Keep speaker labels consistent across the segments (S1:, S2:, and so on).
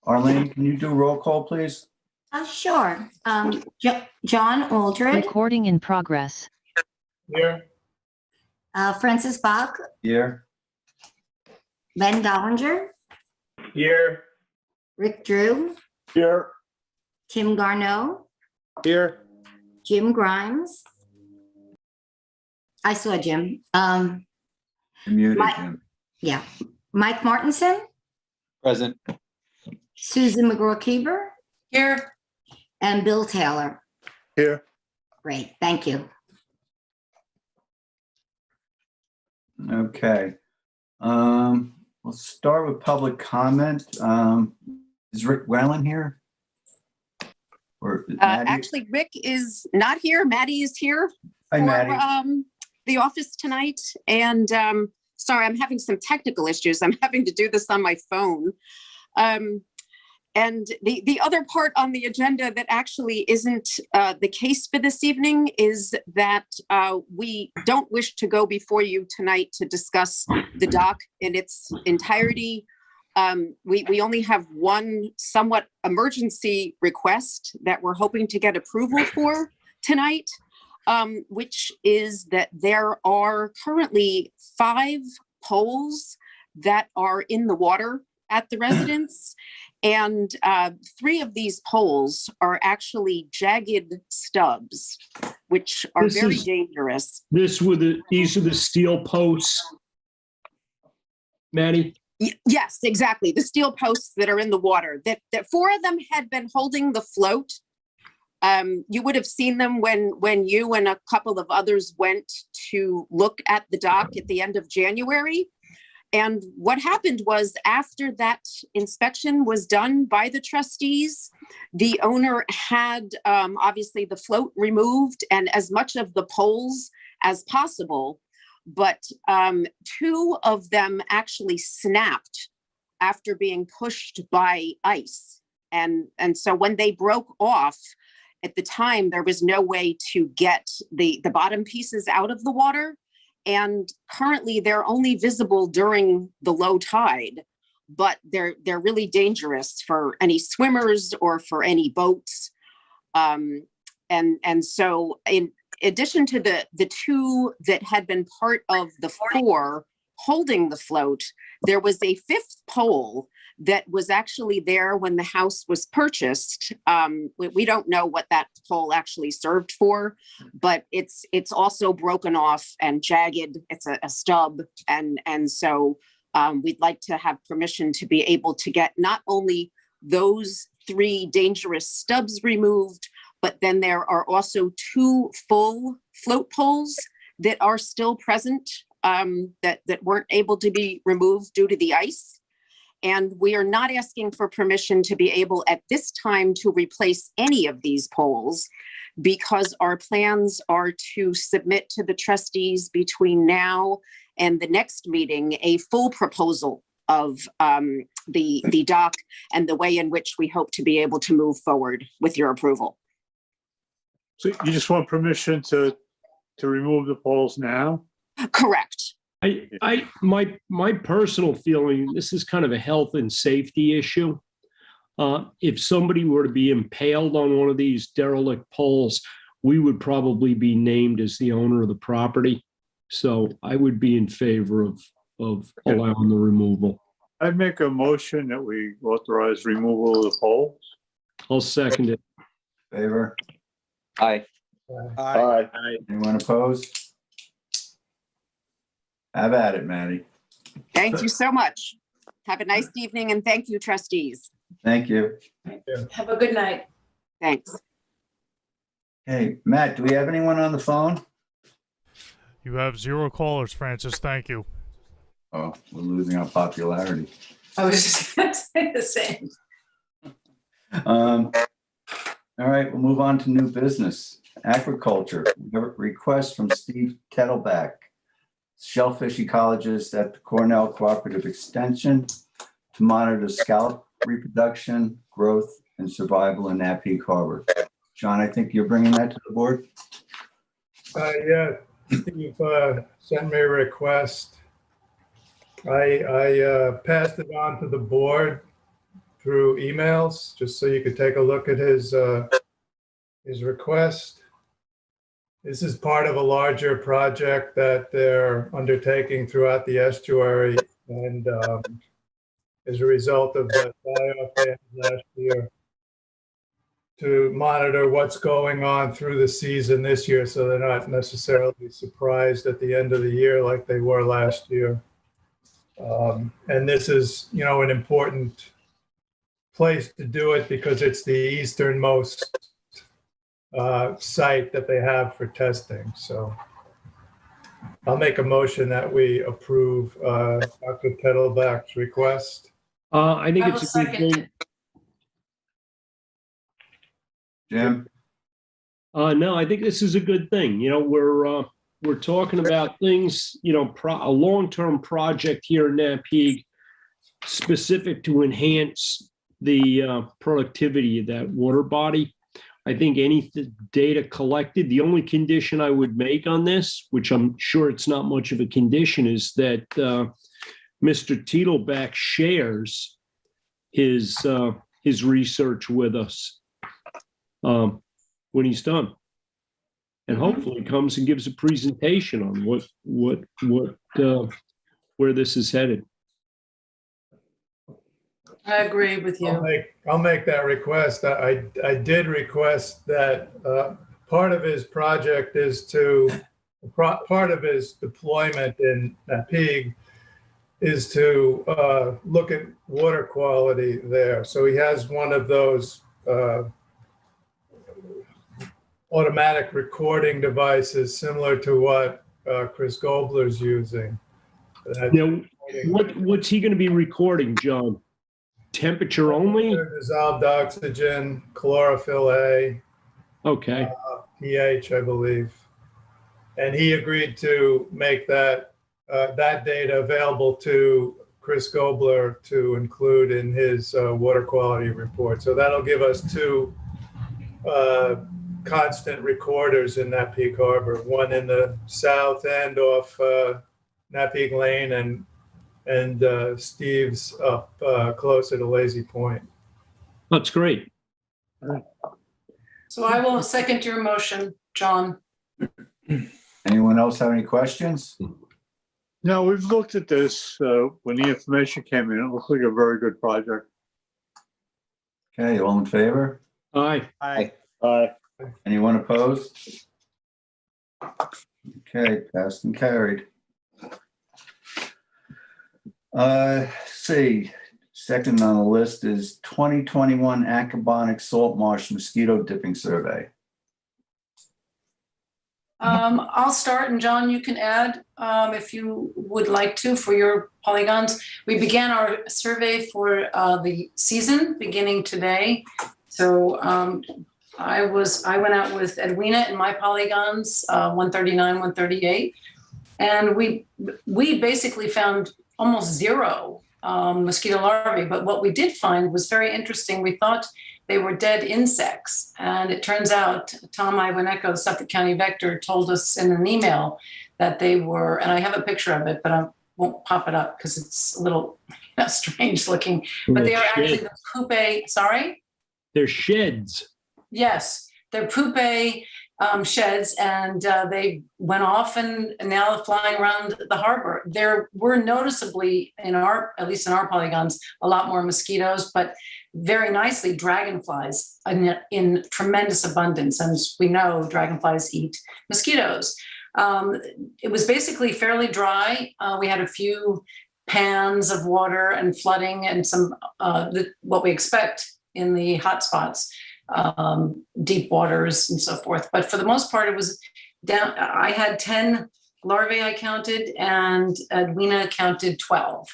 S1: Arlene, can you do roll call, please?
S2: Sure. John Aldred.
S3: Recording in progress.
S4: Here.
S2: Francis Bach.
S1: Here.
S2: Ben Dollinger.
S4: Here.
S2: Rick Drew.
S4: Here.
S2: Tim Garneau.
S4: Here.
S2: Jim Grimes. I saw Jim.
S1: You're muted, Jim.
S2: Yeah. Mike Martinson.
S5: Present.
S2: Susan McGraw-Keeber.
S6: Here.
S2: And Bill Taylor.
S4: Here.
S2: Great. Thank you.
S1: Okay. We'll start with public comment. Is Rick Whalen here? Or Maddie?
S6: Actually, Rick is not here. Maddie is here
S1: Hi,
S6: for
S1: Maddie.
S6: the office tonight. And sorry, I'm having some technical issues. I'm having to do this on my phone. And the other part on the agenda that actually isn't the case for this evening is that we don't wish to go before you tonight to discuss the dock in its entirety. We only have one somewhat emergency request that we're hoping to get approval for tonight, which is that there are currently 5 poles that are in the water at the residence. And 3 of these poles are actually jagged stubs, which are very dangerous.
S7: These are the steel posts, Maddie?
S6: Yes, exactly. The steel posts that are in the water, that 4 of them had been holding the float. You would have seen them when you and a couple of others went to look at the dock at the end of January. And what happened was, after that inspection was done by the trustees, the owner had obviously the float removed and as much of the poles as possible. But 2 of them actually snapped after being pushed by ice. And so when they broke off, at the time, there was no way to get the bottom pieces out of the water. And currently they're only visible during the low tide, but they're really dangerous for any swimmers or for any boats. And so in addition to the 2 that had been part of the 4 holding the float, there was a 5th pole that was actually there when the house was purchased. We don't know what that pole actually served for, but it's also broken off and jagged. It's a stub. And so we'd like to have permission to be able to get not only those 3 dangerous stubs removed, but then there are also 2 full float poles that are still present that weren't able to be removed due to the ice. And we are not asking for permission to be able at this time to replace any of these poles, because our plans are to submit to the trustees between now and the next meeting a full proposal of the dock and the way in which we hope to be able to move forward with your approval.
S4: So you just want permission to remove the poles now?
S6: Correct.
S7: My personal feeling, this is kind of a health and safety issue. If somebody were to be impaled on one of these derelict poles, we would probably be named as the owner of the property. So I would be in favor of allowing the removal.
S4: I'd make a motion that we authorize removal of the poles.
S7: I'll second it.
S1: Favor?
S5: Aye.
S4: Aye.
S1: Anyone opposed? Have at it, Maddie.
S6: Thank you so much. Have a nice evening, and thank you, trustees.
S1: Thank you.
S6: Have a good night. Thanks.
S1: Hey, Matt, do we have anyone on the phone?
S8: You have 0 callers, Francis. Thank you.
S1: Oh, we're losing our popularity.
S6: I was just going to say the same.
S1: All right, we'll move on to new business. Agriculture. We have a request from Steve Kettleback, shellfish ecologist at the Cornell Cooperative Extension, to monitor scallop reproduction, growth, and survival in Napeague Harbor. John, I think you're bringing that to the board?
S9: Yeah, Steve sent me a request. I passed it on to the board through emails, just so you could take a look at his request. This is part of a larger project that they're undertaking throughout the estuary, and as a result of the die-off they had last year, to monitor what's going on through the season this year, so they're not necessarily surprised at the end of the year like they were last year. And this is, an important place to do it because it's the easternmost site that they have for testing. So I'll make a motion that we approve Dr. Kettleback's request.
S7: I think
S3: I will
S7: it's a good
S3: second
S7: thing.
S3: it.
S1: Jim?
S7: No, I think this is a good thing. We're talking about things, a long-term project here in Napeag specific to enhance the productivity of that water body. I think any data collected, the only condition I would make on this, which I'm sure it's not much of a condition, is that Mr. Titelback shares his research with us when he's done, and hopefully comes and gives a presentation on where this is headed.
S3: I agree with you.
S9: I'll make that request. I did request that part of his project is part of his deployment in Napeag is to look at water quality there. So he has one of those automatic recording devices similar to what Chris Gobler's using.
S7: Now, what's he going to be recording, John? Temperature only?
S9: Dissolved oxygen, chlorophyll A,
S7: Okay.
S9: pH, I believe. And he agreed to make that data available to Chris Gobler to include in his water quality report. So that'll give us two constant recorders in Napeag Harbor, one in the south end off Napeag Lane and Steve's up closer to Lazy Point.
S7: That's great.
S3: So I will second your motion, John.
S1: Anyone else have any questions?
S4: No, we've looked at this when the information came in. It looks like a very good project.
S1: Okay, all in favor?
S7: Aye.
S5: Aye.
S1: Anyone opposed? Okay, passed and carried. See, second on the list is 2021 Accabonac Salt Marsh Mosquito Dipping Survey.
S3: I'll start, and John, you can add if you would like to for your polygons. We began our survey for the season beginning today. So I went out with Edwina and my polygons, 139, 138, and we basically found almost zero mosquito larvae. But what we did find was very interesting. We thought they were dead insects. And it turns out Tom Iwaneko, Suffolk County Vector, told us in an email that they were, and I have a picture of it, but I won't pop it up because it's a little strange looking, but they are actually the pupae, sorry?
S7: They're sheds.
S3: Yes, they're pupae sheds, and they went off and now they're flying around the harbor. There were noticeably, at least in our polygons, a lot more mosquitoes, but very nicely dragonflies in tremendous abundance. And as we know, dragonflies eat mosquitoes. It was basically fairly dry. We had a few pans of water and flooding and some what we expect in the hot spots, deep waters and so forth. But for the most part, it was down. I had 10 larvae I counted, and Edwina counted 12.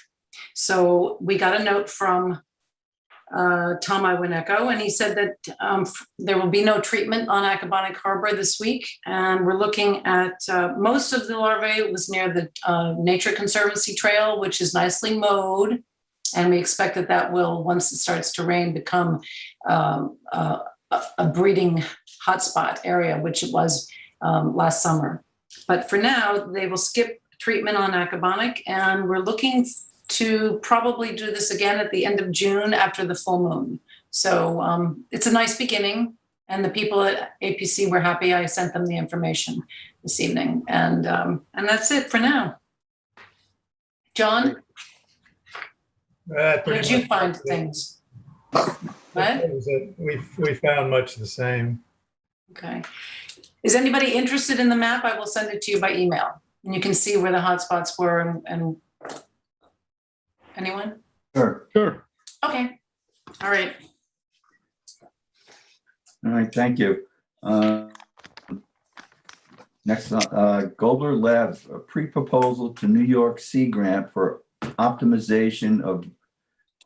S3: So we got a note from Tom Iwaneko, and he said that there will be no treatment on Accabonac Harbor this week. And we're looking at most of the larvae was near the Nature Conservancy Trail, which is nicely mowed. And we expect that will, once it starts to rain, become a breeding hotspot area, which it was last summer. But for now, they will skip treatment on Accabonac, and we're looking to probably do this again at the end of June after the full moon. So it's a nice beginning, and the people at APC were happy. I sent them the information this evening, and that's it for now. John, how did you find things? What?
S9: We found much the same.
S3: Okay. Is anybody interested in the map? I will send it to you by email, and you can see where the hotspots were. And anyone?
S1: Sure.
S7: Sure.
S3: Okay. All right.
S1: All right, thank you. Next, Gobler Labs, a pre-proposal to New York Sea grant for optimization of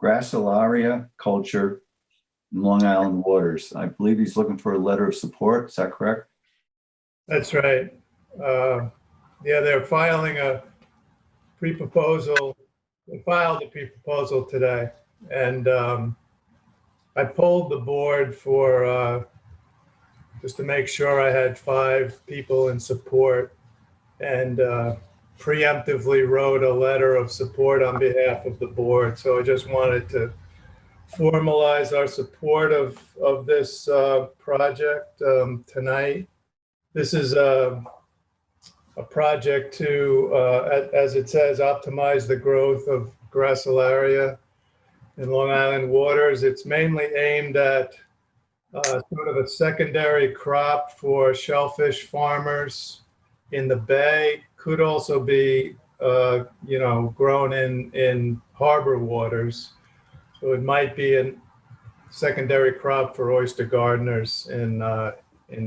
S1: Gracilaria culture in Long Island waters. I believe he's looking for a letter of support. Is that correct?
S9: That's right. Yeah, they're filing a pre-proposal. They filed a pre-proposal today, and I polled the board for just to make sure I had 5 people in support, and preemptively wrote a letter of support on behalf of the board. So I just wanted to formalize our support of this project tonight. This is a project to, as it says, optimize the growth of Gracilaria in Long Island waters. It's mainly aimed at sort of a secondary crop for shellfish farmers in the bay. Could also be, grown in harbor waters. So it might be a secondary crop for oyster gardeners in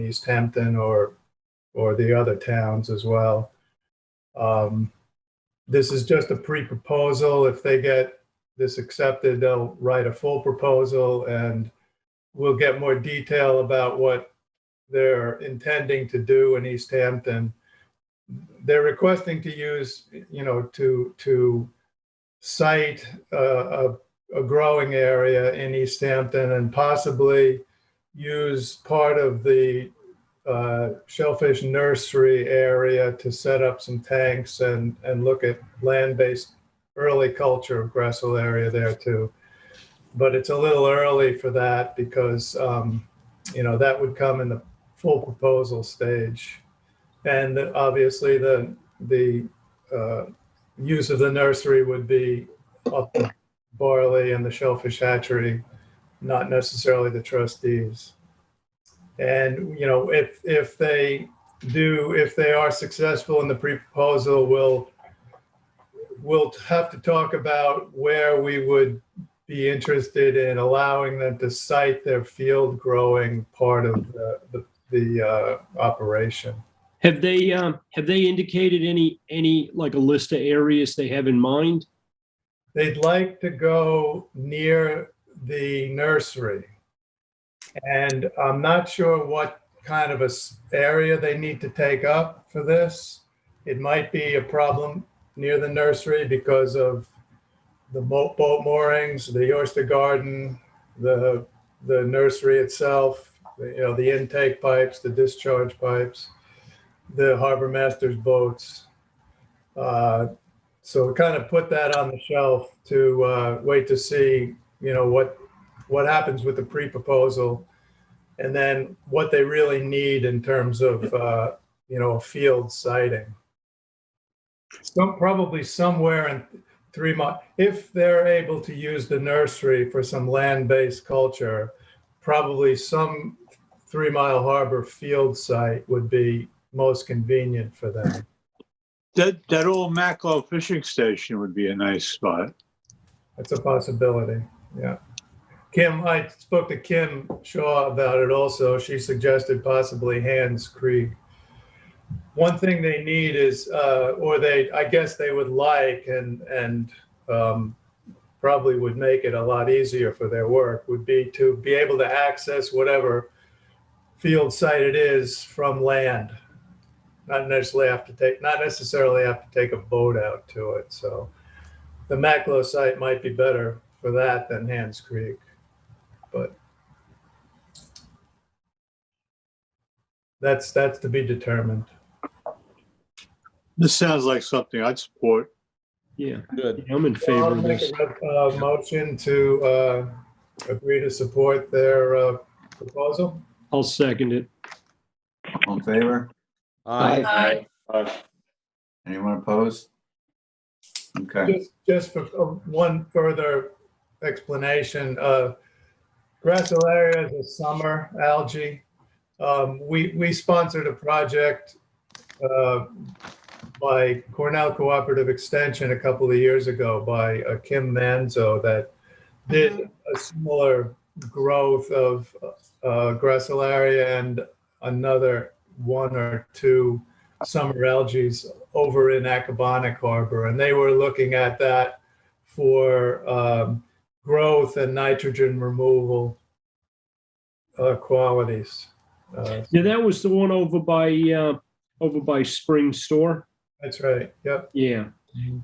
S9: East Hampton or the other towns as well. This is just a pre-proposal. If they get this accepted, they'll write a full proposal, and we'll get more detail about what they're intending to do in East Hampton. They're requesting to use, to site a growing area in East Hampton and possibly use part of the shellfish nursery area to set up some tanks and look at land-based early culture of Gracilaria there too. But it's a little early for that because, that would come in the full proposal stage. And obviously the use of the nursery would be up to Barley and the shellfish hatchery, not necessarily the trustees. And, if they are successful in the pre-proposal, we'll have to talk about where we would be interested in allowing them to site their field growing part of the operation.
S7: Have they indicated any like a list of areas they have in mind?
S9: They'd like to go near the nursery. And I'm not sure what kind of area they need to take up for this. It might be a problem near the nursery because of the boat moorings, the oyster garden, the nursery itself, the intake pipes, the discharge pipes, the harbor master's boats. So we kind of put that on the shelf to wait to see, what happens with the pre-proposal, and then what they really need in terms of, a field siting. Probably somewhere in 3 miles, if they're able to use the nursery for some land-based culture, probably some 3 Mile Harbor field site would be most convenient for them.
S4: That old Macklow fishing station would be a nice spot.
S9: That's a possibility, yeah. I spoke to Kim Shaw about it also. She suggested possibly Hands Creek. One thing they need is, I guess they would like, and probably would make it a lot easier for their work, would be to be able to access whatever field site it is from land. Not necessarily have to take a boat out to it. So the Macklow site might be better for that than Hands Creek, but that's to be determined.
S4: This sounds like something I'd support.
S7: Yeah,
S5: Good.
S7: I'm in favor
S9: I'll
S7: of
S9: make
S7: this.
S9: a motion to agree to support their proposal.
S7: I'll second it.
S1: All in favor?
S5: Aye.
S3: Aye.
S1: Anyone opposed? Okay.
S9: Just for one further explanation, Gracilaria is a summer algae. We sponsored a project by Cornell Cooperative Extension a couple of years ago by Kim Manzo that did a similar growth of Gracilaria and another one or two summer algae over in Accabonac Harbor. And they were looking at that for growth and nitrogen removal qualities.
S7: Yeah, that was the one over by Spring Store.
S9: That's right. Yep.
S7: Yeah.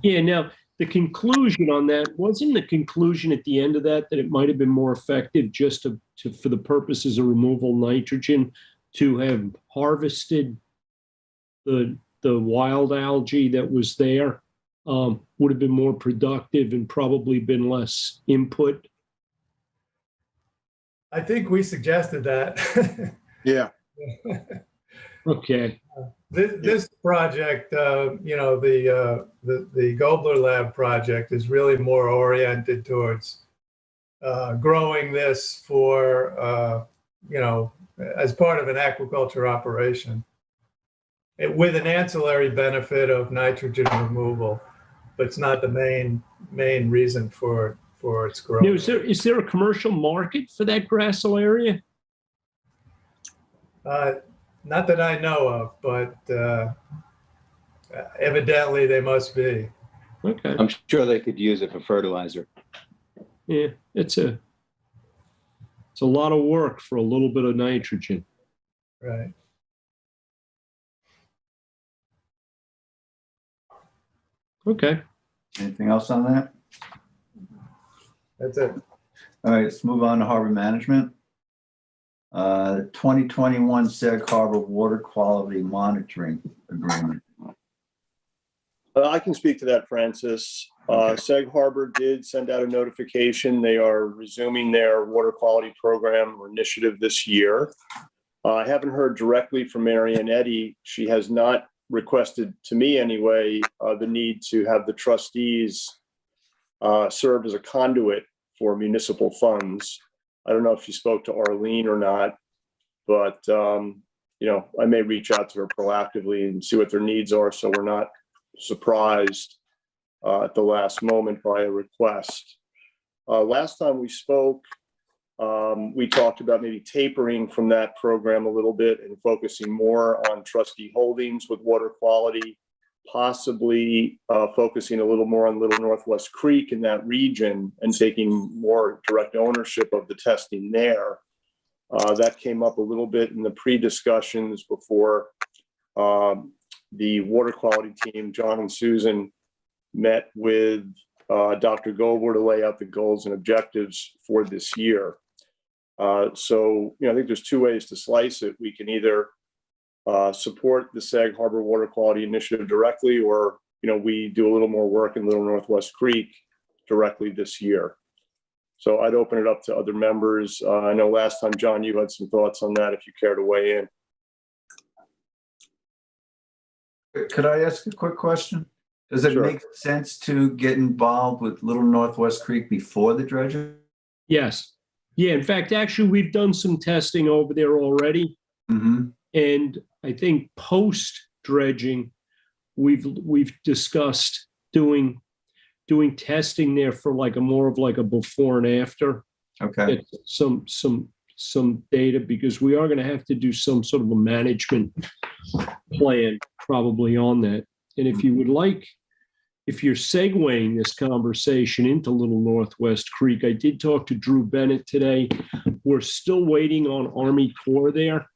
S7: Yeah. Now, the conclusion on that wasn't the conclusion at the end of that it might have been more effective just to for the purposes of removal nitrogen to have harvested the wild algae that was there, would have been more productive and probably been less input.
S9: I think we suggested that.
S4: Yeah.
S7: Okay.
S9: This project, the Gobler Lab project is really more oriented towards growing this for, as part of an aquaculture operation with an ancillary benefit of nitrogen removal, but it's not the main reason for its growth.
S7: Now, is there a commercial market for that Gracilaria?
S9: Not that I know of, but evidently they must be.
S7: Okay.
S5: I'm sure they could use it for fertilizer.
S7: Yeah, it's a lot of work for a little bit of nitrogen.
S9: Right.
S7: Okay.
S1: Anything else on that?
S9: That's it.
S1: All right, let's move on to harbor management. 2021 Sag Harbor Water Quality Monitoring Agreement.
S10: I can speak to that, Francis. Sag Harbor did send out a notification. They are resuming their water quality program or initiative this year. I haven't heard directly from Marianne Eddy. She has not requested, to me anyway, the need to have the trustees serve as a conduit for municipal funds. I don't know if she spoke to Arlene or not, but I may reach out to her proactively and see what their needs are, so we're not surprised at the last moment by a request. Last time we spoke, we talked about maybe tapering from that program a little bit and focusing more on trustee holdings with water quality, possibly focusing a little more on Little Northwest Creek in that region and taking more direct ownership of the testing there. That came up a little bit in the pre-discussions before the water quality team, John and Susan, met with Dr. Gobler to lay out the goals and objectives for this year. So, I think there's two ways to slice it. We can either support the Sag Harbor Water Quality Initiative directly, or, we do a little more work in Little Northwest Creek directly this year. So I'd open it up to other members. I know last time, John, you had some thoughts on that, if you care to weigh in.
S1: Could I ask a quick question? Does it
S10: Sure.
S1: make sense to get involved with Little Northwest Creek before the dredging?
S7: Yes. Yeah. In fact, actually, we've done some testing over there already.
S1: Mm-hmm.
S7: And I think post dredging, we've discussed doing testing there for like a more of like a before and after.
S1: Okay.
S7: Get some data, because we are going to have to do some sort of a management plan probably on that. And if you would like, if you're segueing this conversation into Little Northwest Creek, I did talk to Drew Bennett today. We're still waiting on Army Corps there.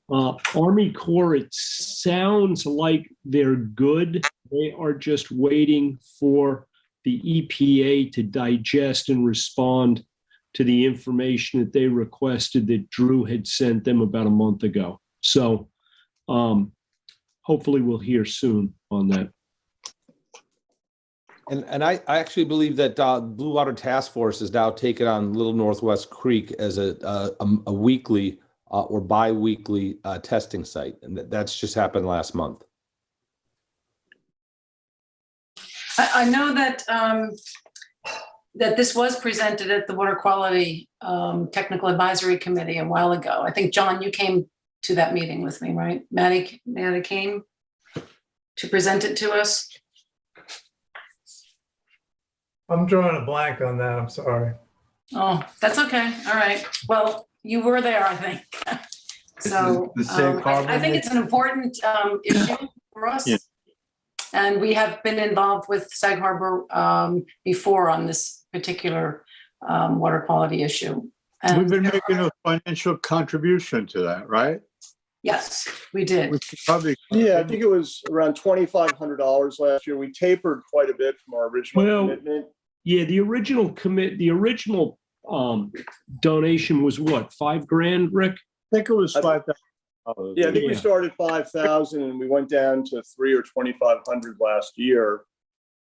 S7: Army Corps, it sounds like they're good. They are just waiting for the EPA to digest and respond to the information that they requested that Drew had sent them about a month ago. So hopefully we'll hear soon on that.
S11: And I actually believe that Blue Water Task Force has now taken on Little Northwest Creek as a weekly or bi-weekly testing site. And that's just happened last month.
S3: I know that that this was presented at the Water Quality Technical Advisory Committee a while ago. I think, John, you came to that meeting with me, right? Maddie came to present it to us.
S9: I'm drawing a blank on that. I'm sorry.
S3: Oh, that's okay. All right. Well, you were there, I think. So
S1: The Sag Harbor
S3: I think it's an important issue for us.
S10: Yeah.
S3: And we have been involved with Sag Harbor before on this particular water quality issue. And
S4: We've been making a financial contribution to that, right?
S3: yes, we did.
S4: We should probably.
S10: Yeah, I think it was around $2,500 last year. We tapered quite a bit from our original
S7: Well,
S10: commitment.
S7: Yeah, the original donation was what, $5,000, Rick?
S4: I think it was
S10: I-
S4: $5,000.
S10: Yeah, I think we
S7: Yeah.
S10: started 5,000 and we went down to 3 or 2,500 last year,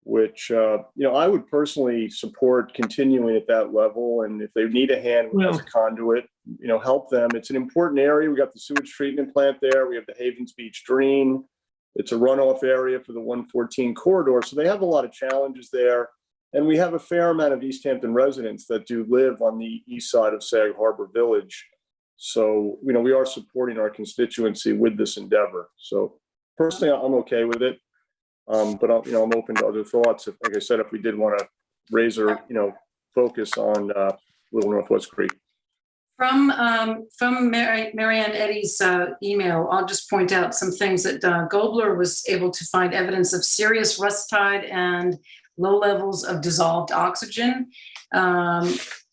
S10: which, I would personally support continuing at that level. And if they need a hand as a conduit, help them. It's an important area. We got the sewage treatment plant there. We have the Havens Beach Drain. It's a runoff area for the 114 corridor. So they have a lot of challenges there. And we have a fair amount of East Hampton residents that do live on the east side of Sag Harbor Village. So, we are supporting our constituency with this endeavor. So personally, I'm okay with it. But I'm open to other thoughts. If, like I said, if we did want to raise our, focus on Little Northwest Creek.
S3: From Marianne Eddy's email, I'll just point out some things that Gobler was able to find evidence of serious rust tide and low levels of dissolved oxygen.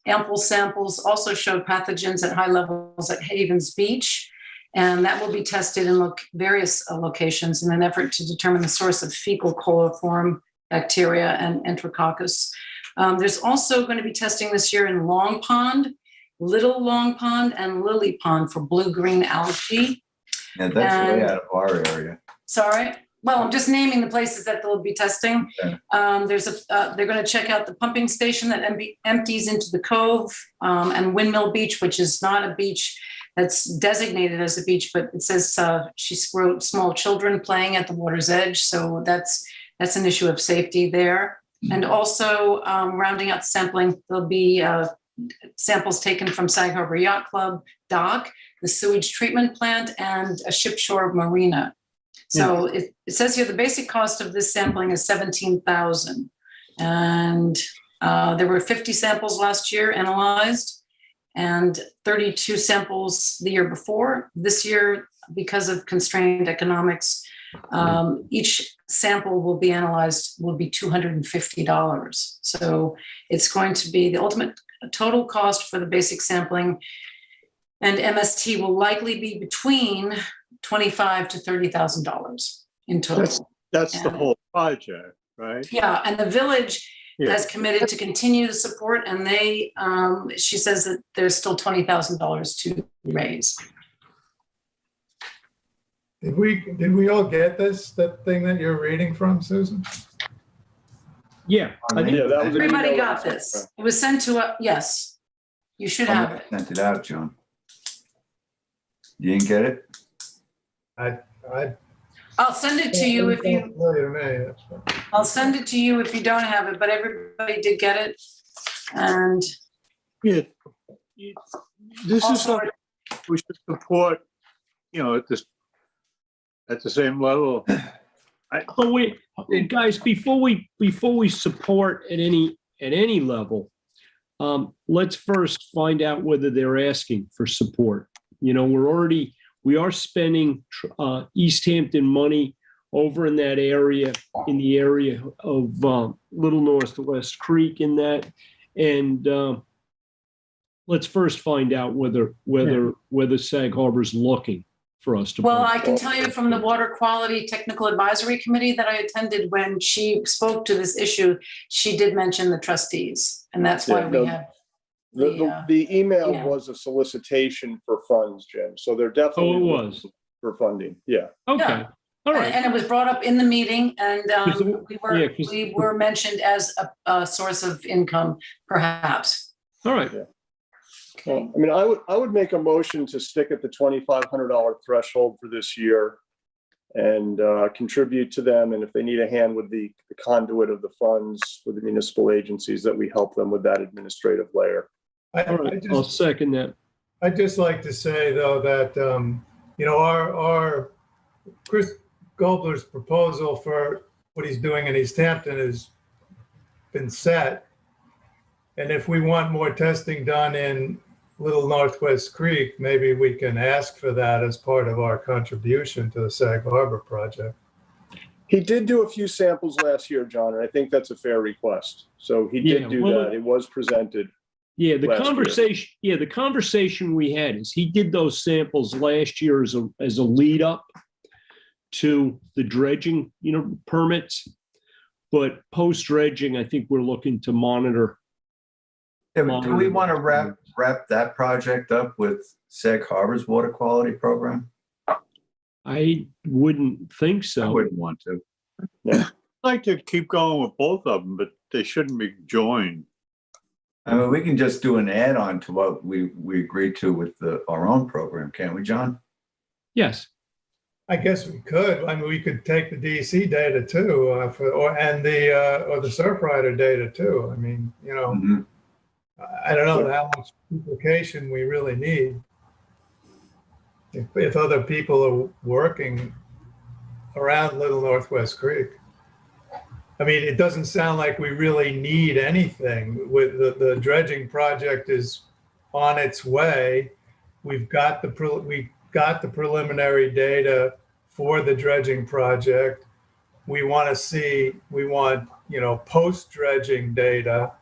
S3: Ample samples also showed pathogens at high levels at Havens Beach, and that will be tested in various locations in an effort to determine the source of fecal coliform bacteria and enterococcus. There's also going to be testing this year in Long Pond, Little Long Pond, and Lily Pond for blue-green algae.
S1: Yeah, that's way out of our area.
S3: Sorry. Well, I'm just naming the places that they'll be testing.
S1: Okay.
S3: They're going to check out the pumping station that empties into the cove, and Windmill Beach, which is not a beach that's designated as a beach, but it says she wrote small children playing at the water's edge. So that's an issue of safety there. And also rounding out the sampling, there'll be samples taken from Sag Harbor Yacht Club dock, the sewage treatment plant, and a shipshore marina. So it says here the basic cost of this sampling is $17,000, and there were 50 samples last year analyzed, and 32 samples the year before. This year, because of constrained economics, each sample will be analyzed will be $250. So it's going to be the ultimate total cost for the basic sampling, and MST will likely be between $25,000 to $30,000 in total.
S4: That's the whole project, right?
S3: Yeah, and the village has committed to continue the support, and she says that there's still $20,000 to raise.
S9: Did we all get that thing that you're reading from, Susan?
S7: Yeah.
S10: That was an
S3: Everybody
S10: email
S3: got
S10: that was
S3: this.
S10: sent.
S3: It was sent to, yes, you should have it.
S1: Sent it out, John. You didn't get it?
S3: I'll send it to you if you,
S9: That's fine.
S3: I'll send it to you if you don't have it, but everybody did get it. And
S4: Yeah. This is
S3: also,
S4: something we should support, at the same level.
S7: But guys, before we support at any level, let's first find out whether they're asking for support. We are spending East Hampton money over in that area, in the area of Little Northwest Creek in that. And let's first find out whether Sag Harbor's looking for us to.
S3: well, I can tell you from the Water Quality Technical Advisory Committee that I attended, when she spoke to this issue, she did mention the trustees, and that's why we have.
S10: The email was a solicitation for funds, Jim. So they're definitely
S7: Oh, it was
S10: for funding. Yeah.
S7: okay.
S3: Yeah.
S7: All right.
S3: And it was brought up in the meeting, and
S7: Because the- yeah, 'cause-
S3: we were mentioned as a source of income, perhaps.
S7: All right.
S10: I mean, I would make a motion to stick at the $2,500 threshold for this year and contribute to them. And if they need a hand with the conduit of the funds for the municipal agencies, that we help them with that administrative layer.
S7: All right. I'll second that.
S9: I'd just like to say, though, that, our Chris Gobler's proposal for what he's doing in East Hampton has been set. And if we want more testing done in Little Northwest Creek, maybe we can ask for that as part of our contribution to the Sag Harbor project.
S10: He did do a few samples last year, John, and I think that's a fair request. So he did do that. It was presented.
S7: Yeah, the
S10: last year.
S7: conversation. Yeah, the conversation we had is he did those samples last year as a lead up to the dredging, permits. But post dredging, I think we're looking to monitor.
S1: Yeah, but do we want to wrap that project up with Sag Harbor's water quality program?
S7: I wouldn't think
S1: I
S7: so.
S1: wouldn't want to.
S4: I'd like to keep going with both of them, but they shouldn't be joined.
S1: I mean, we can just do an add-on to what we agreed to with our own program, can't we, John?
S7: Yes.
S9: I guess we could. I mean, we could take the DEC data too, or the Surfrider data too. I mean,
S1: Mhm.
S9: I don't know how much duplication we really need. If other people are working around Little Northwest Creek. I mean, it doesn't sound like we really need anything. With the dredging project is on its way. We've got the preliminary data for the dredging project. We want post dredging data.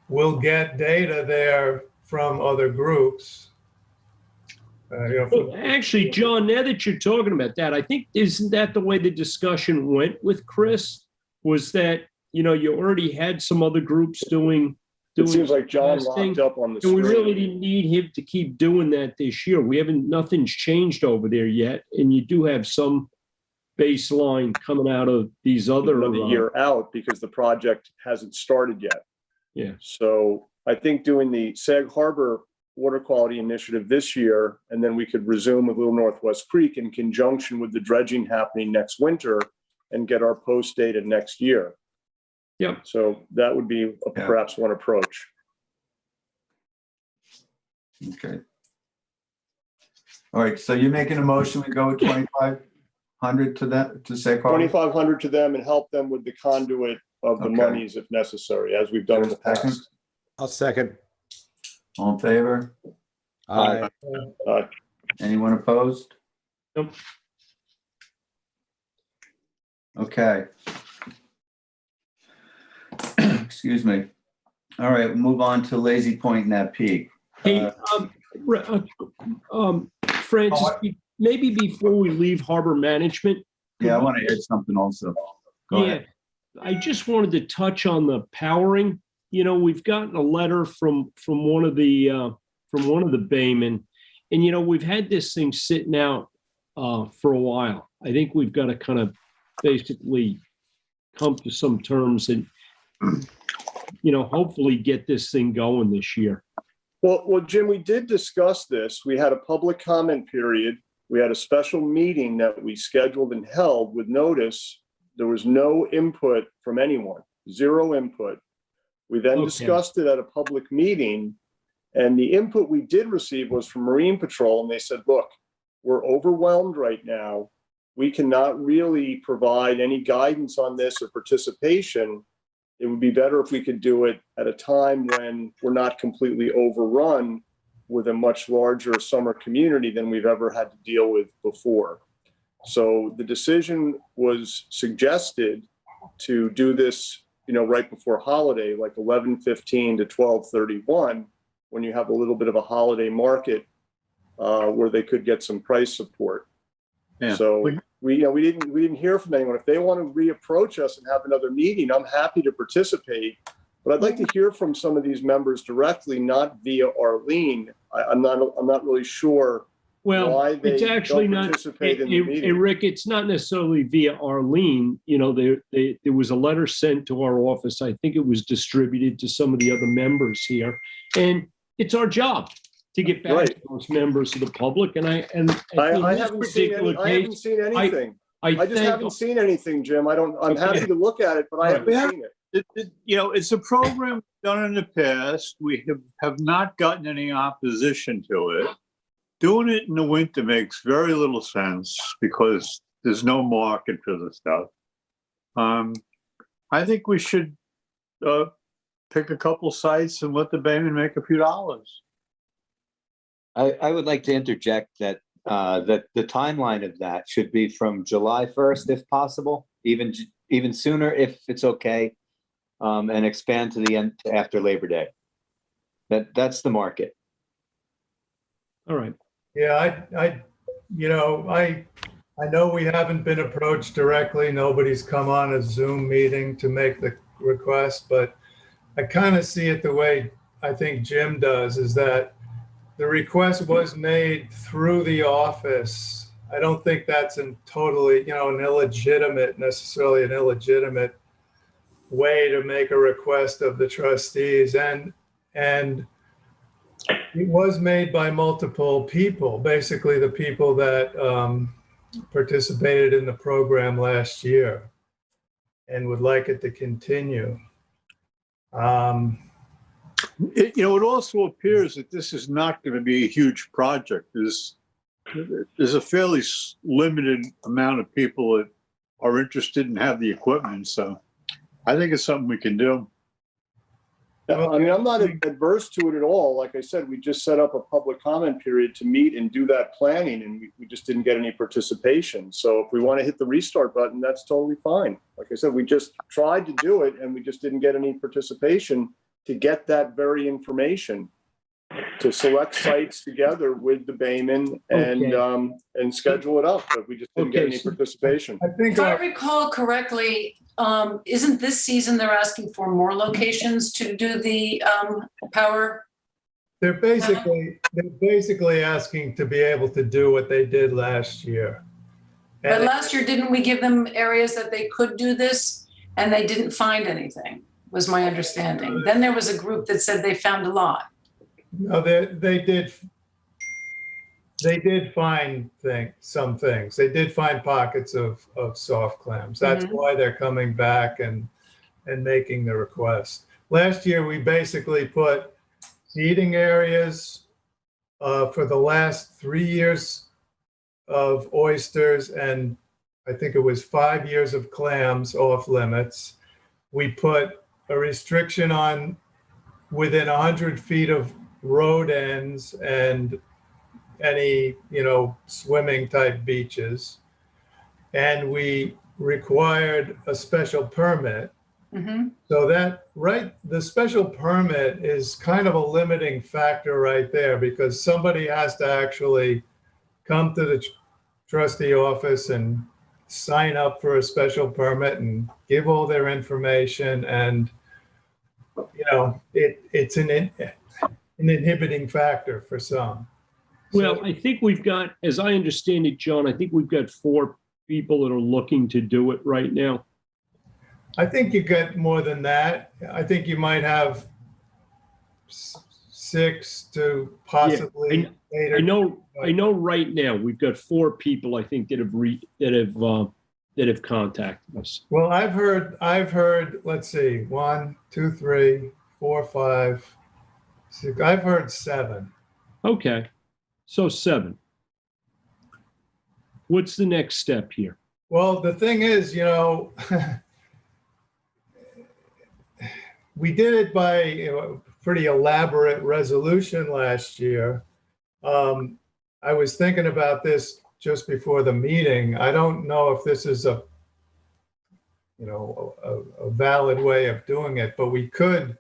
S9: We'll get data there from other groups.
S7: Well, actually, John, now that you're talking about that, I think isn't that the way the discussion went with Chris? Was that you already had some other groups doing.
S10: It seems like John
S7: testing,
S10: locked up on the
S7: and
S10: screen.
S7: we really didn't need him to keep doing that this year. Nothing's changed over there yet, and you do have some baseline coming out of these other
S10: Another year out because the project hasn't started yet.
S7: Yeah.
S10: So I think doing the Sag Harbor Water Quality Initiative this year, and then we could resume with Little Northwest Creek in conjunction with the dredging happening next winter and get our post data next year.
S7: Yep.
S10: So that would be perhaps one approach.
S1: Okay. All right, so you're making a motion, we go with 2,500 to Sag Harbor?
S10: 2,500 to them and help them with the conduit of the
S1: Okay.
S10: monies if necessary, as we've done in the
S1: Second?
S10: past.
S11: I'll second.
S1: All in favor?
S11: Aye.
S1: Anyone opposed?
S7: Nope.
S1: Okay. Excuse me. All right, we'll move on to Lazy Point Nat Peak.
S7: Hey, Francis, maybe before we leave harbor management.
S1: Yeah, I want to add something also. Go ahead.
S7: I just wanted to touch on the powering. We've gotten a letter from one of the baymen, and we've had this thing sitting out for a while. I think we've got to kind of basically come to some terms and hopefully get this thing going this year.
S10: Well, Jim, we did discuss this. We had a public comment period. We had a special meeting that we scheduled and held with notice. There was no input from anyone, zero input. We then discussed it at a public meeting, and the input we did receive was from Marine Patrol, and they said, look, we're overwhelmed right now. We cannot really provide any guidance on this or participation. It would be better if we could do it at a time when we're not completely overrun with a much larger summer community than we've ever had to deal with before. So the decision was suggested to do this, right before holiday, like 11/15 to 12/31, when you have a little bit of a holiday market where they could get some price support.
S4: Yeah.
S10: So we didn't hear from anyone. If they want to reapproach us and have another meeting, I'm happy to participate. But I'd like to hear from some of these members directly, not via Arlene. I'm not really sure
S7: Well,
S10: why they
S7: it's actually
S10: don't
S7: not,
S10: participate in the
S7: hey,
S10: meeting.
S7: Rick, it's not necessarily via Arlene. You know, there was a letter sent to our office. I think it was distributed to some of the other members here. And it's our job to get back to those members of the public. And
S10: I
S7: in this
S10: haven't seen
S7: particular
S10: I haven't
S7: case,
S10: seen anything. I just
S7: thank-
S10: haven't seen anything, Jim. I'm
S7: Okay.
S10: happy to look at it, but I haven't
S4: We have-
S10: seen it.
S4: You know, it's a program done in the past. We have not gotten any opposition to it. Doing it in the winter makes very little sense because there's no market for the stuff. I think we should pick a couple sites and let the Bayman make a few dollars.
S5: I would like to interject that that the timeline of that should be from July 1st, if possible, even sooner if it's okay, and expand to the end after Labor Day. That's the market.
S7: all right.
S9: Yeah, I know we haven't been approached directly. Nobody's come on a Zoom meeting to make the request, but I kind of see it the way I think Jim does, is that the request was made through the office. I don't think that's necessarily an illegitimate way to make a request of the trustees. And it was made by multiple people, basically the people that participated in the program last year and would like it to continue.
S4: It also appears that this is not going to be a huge project. There's a fairly limited amount of people that are interested and have the equipment. So I think it's something we can do.
S10: I mean, I'm not adverse to it at all. Like I said, we just set up a public comment period to meet and do that planning, and we just didn't get any participation. So if we want to hit the restart button, that's totally fine. Like I said, we just tried to do it and we just didn't get any participation to get that very information, to select sites together with the Bayman and schedule it up, but we just didn't get any participation.
S9: I think
S3: If I recall correctly, isn't this season they're asking for more locations to do the power?
S9: they're basically asking to be able to do what they did last year.
S3: But
S9: And
S3: last year, didn't we give them areas that they could do this and they didn't find anything, was my understanding. Then there was a group that said they found a lot.
S9: no, they did find some things. They did find pockets of soft clams. That's why they're coming back and making the request. Last year, we basically put seeding areas for the last 3 years of oysters, and I think it was 5 years of clams off limits. We put a restriction on within 100 feet of road ends and any, swimming type beaches. And we required a special permit. So the special permit is kind of a limiting factor right there, because somebody has to actually come to the trustee office and sign up for a special permit and give all their information. And, it's an inhibiting factor for some.
S7: Well, I think we've got, as I understand it, John, I think we've got 4 people that are looking to do it right now.
S9: I think you get more than that. I think you might have 6 to possibly 8.
S7: I know right now we've got 4 people, I think, that have contacted us.
S9: Well, I've heard, let's see, 1, 2, 3, 4, 5, 6. I've heard 7.
S7: Okay, so 7. What's the next step here?
S9: Well, the thing is, we did it by a pretty elaborate resolution last year. I was thinking about this just before the meeting. I don't know if this is a valid way of doing it, but we could,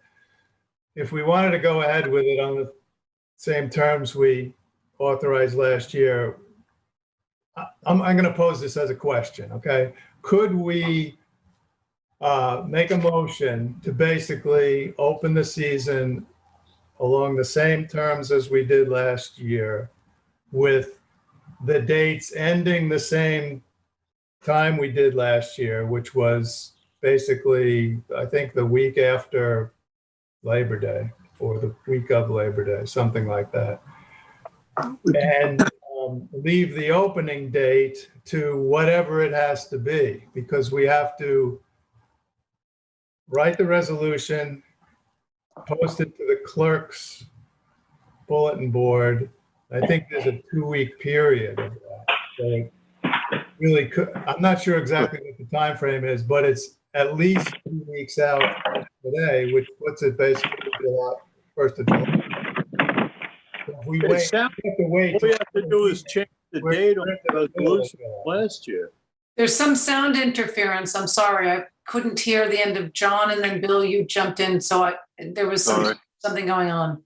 S9: if we wanted to go ahead with it on the same terms we authorized last year. I'm going to pose this as a question, okay? Could we make a motion to basically open the season along the same terms as we did last year, with the dates ending the same time we did last year, which was basically, I think, the week after Labor Day or the week of Labor Day, something like that. And leave the opening date to whatever it has to be, because we have to write the resolution, post it to the clerk's bulletin board. I think there's a 2-week period of that. So it really could, I'm not sure exactly what the time frame is, but it's at least 2 weeks out today, which puts it basically July, 1st of July. So if we wait, we have to wait.
S4: All we have to do is change the date on the resolution last year.
S3: There's some sound interference. I'm sorry. I couldn't hear the end of John, and then Bill, you jumped in. So there was something going on.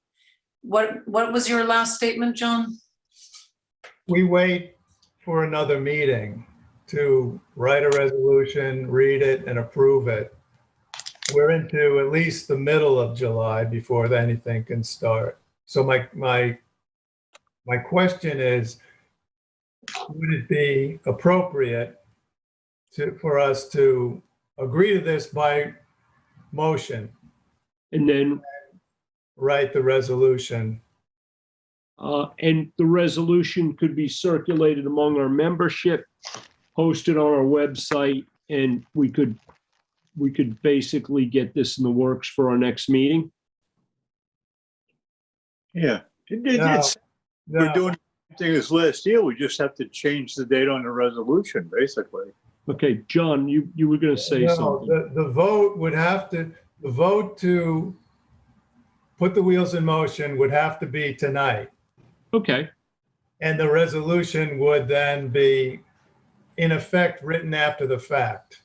S3: What was your last statement, John?
S9: We wait for another meeting to write a resolution, read it, and approve it. We're into at least the middle of July before anything can start. So my question is, would it be appropriate for us to agree to this by motion,
S7: And then,
S9: write the resolution?
S7: and the resolution could be circulated among our membership, posted on our website, and we could basically get this in the works for our next meeting.
S4: Yeah.
S9: No.
S4: We're doing the same thing as last year. We just have to change the date on the resolution, basically.
S7: Okay, John, you were going to say
S9: No,
S7: something.
S9: the vote would have to, the vote to put the wheels in motion would have to be tonight.
S7: Okay,
S9: And the resolution would then be, in effect, written after the fact.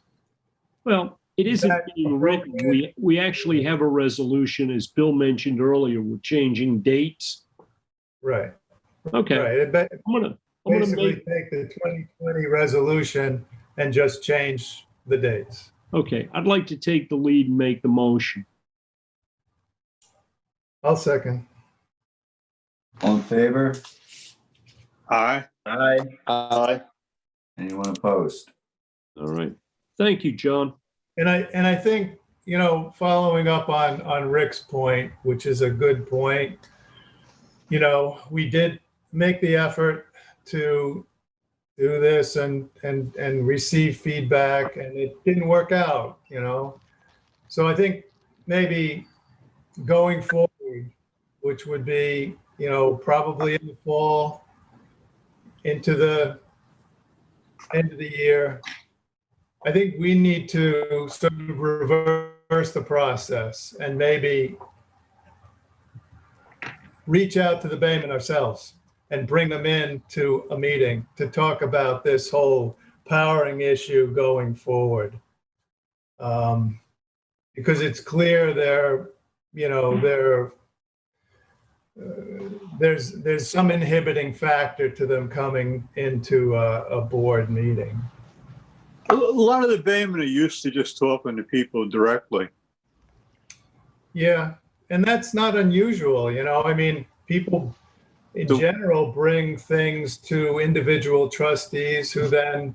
S7: well, it isn't
S9: that
S7: being written. We actually have a resolution, as Bill mentioned earlier, we're changing dates.
S9: Right.
S7: Okay,
S9: Right.
S7: I'm gonna
S9: Basically
S7: make,
S9: take the 2020 resolution and just change the dates.
S7: okay, I'd like to take the lead and make the motion.
S9: I'll second.
S1: All in favor?
S4: Aye.
S10: Aye.
S1: Anyone opposed?
S7: All right. Thank you, John.
S9: And I think, following up on Rick's point, which is a good point, we did make the effort to do this and receive feedback, and it didn't work out, So I think maybe going forward, which would be, probably in the fall, into the end of the year, I think we need to sort of reverse the process and maybe reach out to the Baymen ourselves and bring them in to a meeting to talk about this whole powering issue going forward. Because it's clear there's some inhibiting factor to them coming into a board meeting.
S4: A lot of the Baymen are used to just talking to people directly.
S9: Yeah, and that's not unusual, I mean, people in general bring things to individual trustees who then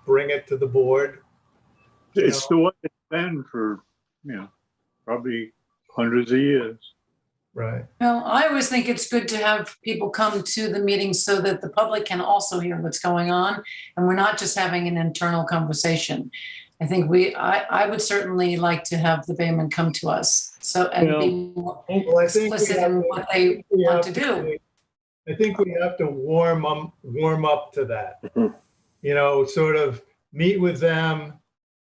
S9: bring it to the board.
S4: It's the way it's been for, probably hundreds of years.
S9: Right.
S3: Well, I always think it's good to have people come to the meeting so that the public can also hear what's going on, and we're not just having an internal conversation. I think I would certainly like to have the Baymen come to us, and be more
S9: Well, I think
S3: explicit in what they want to do.
S9: I think we have to warm up to that. Sort of meet with them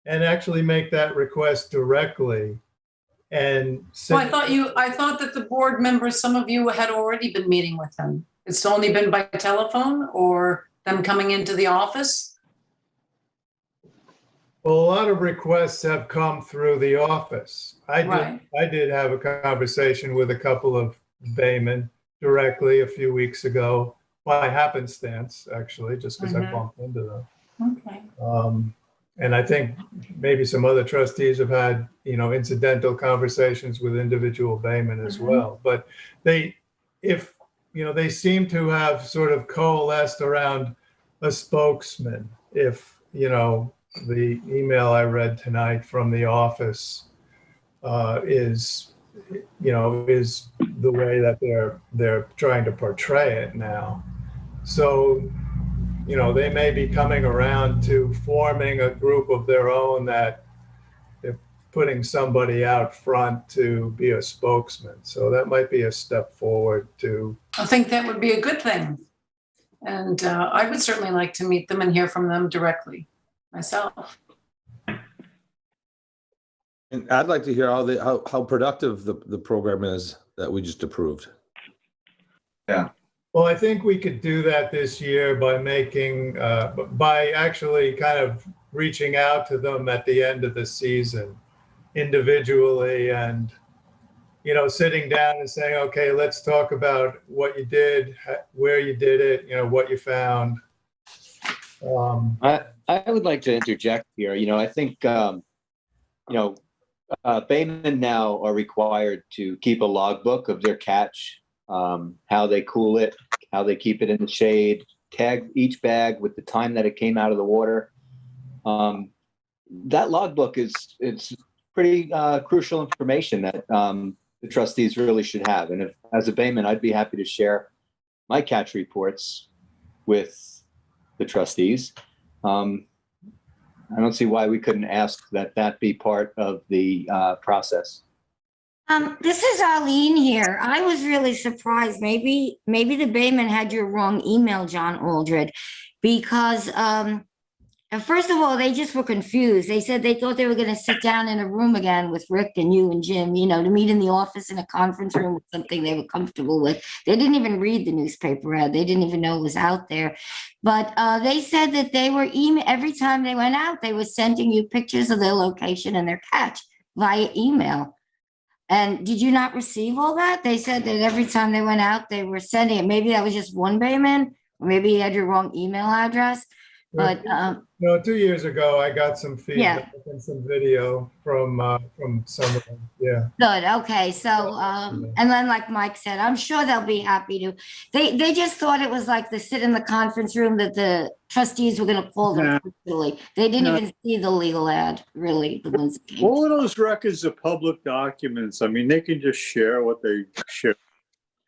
S9: and actually make that request directly. And
S3: Well, I thought that the board members, some of you had already been meeting with them. It's only been by telephone or them coming into the office?
S9: Well, a lot of requests have come through the office.
S3: Right.
S9: I did have a conversation with a couple of Baymen directly a few weeks ago, by happenstance, actually, just because I bumped into them.
S3: Okay.
S9: And I think maybe some other trustees have had, incidental conversations with individual Baymen as well. But if they seem to have sort of coalesced around a spokesman. If, the email I read tonight from the office is the way that they're trying to portray it now. So, they may be coming around to forming a group of their own that they're putting somebody out front to be a spokesman. So that might be a step forward to.
S3: I think that would be a good thing. And I would certainly like to meet them and hear from them directly myself.
S11: And I'd like to hear how productive the program is that we just approved.
S1: Yeah.
S9: Well, I think we could do that this year by by actually kind of reaching out to them at the end of the season individually and, sitting down and saying, okay, let's talk about what you did, where you did it, what you found.
S5: I would like to interject here. I think, baymen now are required to keep a logbook of their catch, how they cool it, how they keep it in the shade, tag each bag with the time that it came out of the water. That logbook it's pretty crucial information that the trustees really should have. And if, as a bayman, I'd be happy to share my catch reports with the trustees. I don't see why we couldn't ask that be part of the process.
S2: This is Arlene here. I was really surprised. Maybe the Bayman had your wrong email, John Aldred, because first of all, they just were confused. They said they thought they were going to sit down in a room again with Rick and you and Jim, to meet in the office in a conference room with something they were comfortable with. They didn't even read the newspaper ad. They didn't even know it was out there. But they said that they were every time they went out, they were sending you pictures of their location and their catch via email. And did you not receive all that? They said that every time they went out, they were sending it. Maybe that was just one Bayman, or maybe you had your wrong email address. But
S9: 2 years ago, I got some feedback and some video from some of them. Yeah.
S2: Good. Okay. So, and then like Mike said, I'm sure they'll be happy to. They just thought it was like the sit in the conference room that the trustees were going to call them. Personally. They didn't even see the legal ad, really, the ones that came.
S4: All of those records are public documents. I mean, they can just share what they share.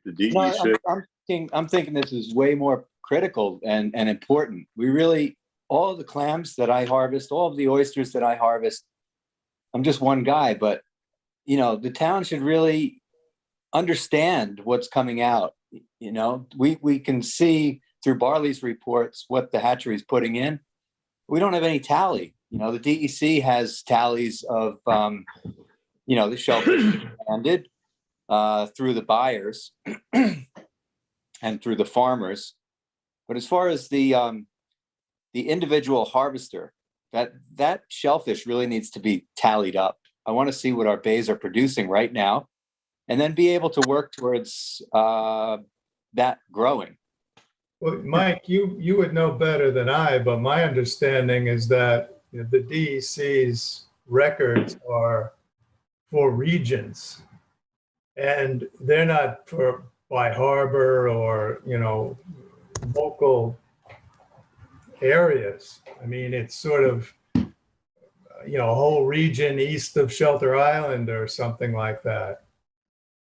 S4: The DEC.
S5: I'm thinking this is way more critical and important. We really, all of the clams that I harvest, all of the oysters that I harvest, I'm just one guy, but the town should really understand what's coming out. We can see through Barley's reports what the hatchery's putting in. We don't have any tally. The DEC has tallies of, the shellfish landed through the buyers and through the farmers. But as far as the individual harvester, that shellfish really needs to be tallied up. I want to see what our bays are producing right now, and then be able to work towards that growing.
S9: Well, Mike, you would know better than I, but my understanding is that the DEC's records are for regions, and they're not by harbor or local areas. I mean, it's sort of a whole region east of Shelter Island or something like that.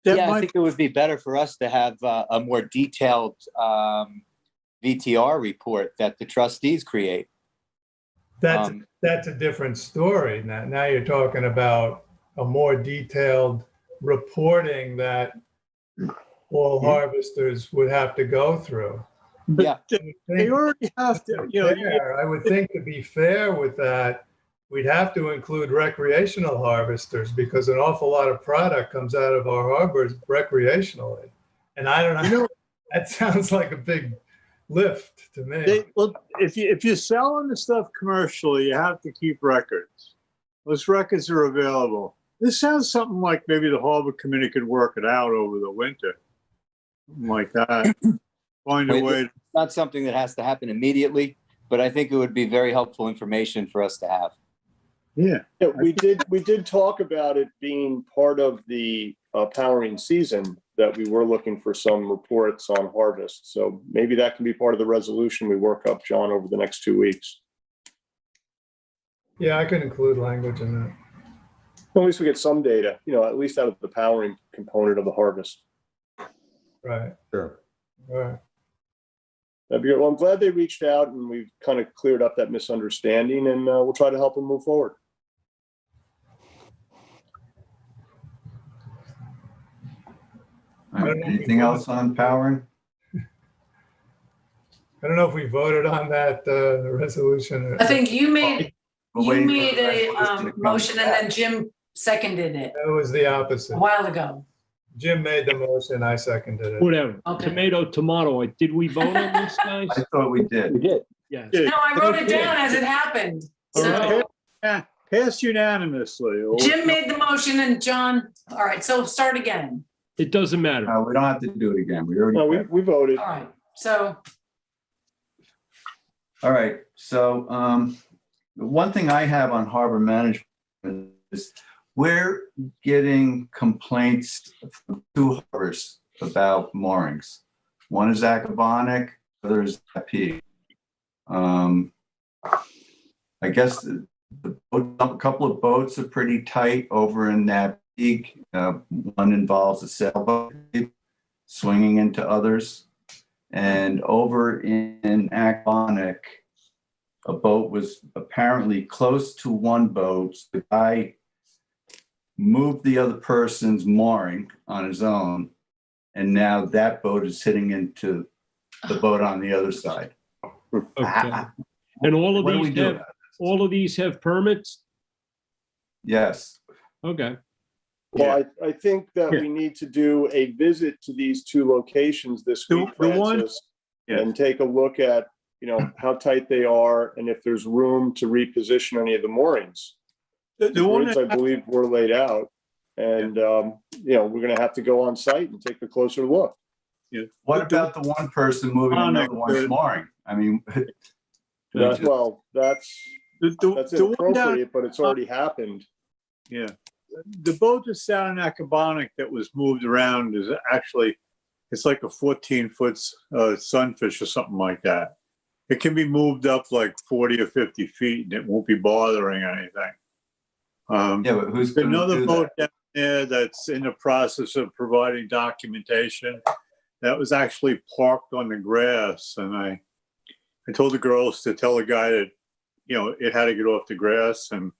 S5: I think it would be better for us to have a more detailed VTR report that the trustees create.
S9: That's a different story. Now you're talking about a more detailed reporting that all harvesters would have to go through.
S5: Yeah,
S4: they already have to.
S9: I would think to be fair with that, we'd have to include recreational harvesters because an awful lot of product comes out of our harbors recreationally. And I don't know, that sounds like a big lift to me.
S4: If you're selling the stuff commercially, you have to keep records. Those records are available. This sounds something like maybe the harbor committee could work it out over the winter, something like that. Find a way.
S5: It's not something that has to happen immediately, but I think it would be very helpful information for us to have.
S4: Yeah,
S10: we did talk about it being part of the powering season, that we were looking for some reports on harvest. So maybe that can be part of the resolution we work up, John, over the next 2 weeks.
S9: Yeah, I can include language in that.
S10: At least we get some data, at least out of the powering component of the harvest.
S9: Right.
S11: Sure.
S9: All right.
S10: That'd be good. Well, I'm glad they reached out and we've kind of cleared up that misunderstanding, and we'll try to help them move forward.
S1: All right, anything else on powering?
S9: I don't know if we voted on that resolution.
S3: I think you made
S1: We'll
S3: you
S1: wait
S3: made
S1: for the
S3: a
S1: resolution to come
S3: motion and
S1: back.
S3: then Jim seconded it
S9: That was the opposite.
S3: a while ago.
S9: Jim made the motion, I seconded it.
S7: Whatever.
S3: Okay.
S7: Tomato, tomato. Did we vote on this, guys?
S1: I thought we did.
S5: did.
S7: Yes.
S10: Yeah.
S3: No, I wrote it down as it happened. So
S4: Yeah, passed unanimously.
S3: Jim made the motion and John, all right, so start again.
S7: It doesn't matter.
S1: We don't have to do it again. We already.
S10: No, we voted.
S3: All right, so
S1: All right, so one thing I have on harbor management is we're getting complaints from two harbors about moorings. One is Acabonic, the other is P. I guess a couple of boats are pretty tight over in that peak. One involves a sailboat swinging into others. And over in Acabonic, a boat was apparently close to one boat. The guy moved the other person's mooring on his own, and now that boat is hitting into the boat on the other side.
S7: Okay. And all of
S1: What do we
S7: these
S1: do
S7: have,
S1: about this?
S7: all of these have permits?
S1: Yes.
S7: Okay.
S10: Well, I think that we need to do a visit to these two locations this week,
S4: The one-
S10: Francis, and take a look at, how tight they are and if there's room to reposition any of the moorings.
S4: The
S10: The
S4: one
S10: grids, I believe, were laid out, and, we're going to have to go on site and take a closer look.
S1: What about the one person moving another one's mooring? I mean,
S10: Well, that's
S4: the one down,
S10: inappropriate, but it's already happened.
S4: yeah. The boat that's down in Acabonic that was moved around is actually, it's like a 14-foot sunfish or something like that. It can be moved up like 40 or 50 feet and it won't be bothering anything.
S1: yeah, but who's going to
S4: Another
S1: do
S4: boat
S1: that?
S4: down there that's in the process of providing documentation that was actually parked on the grass. And I told the girls to tell the guy that, it had to get off the grass and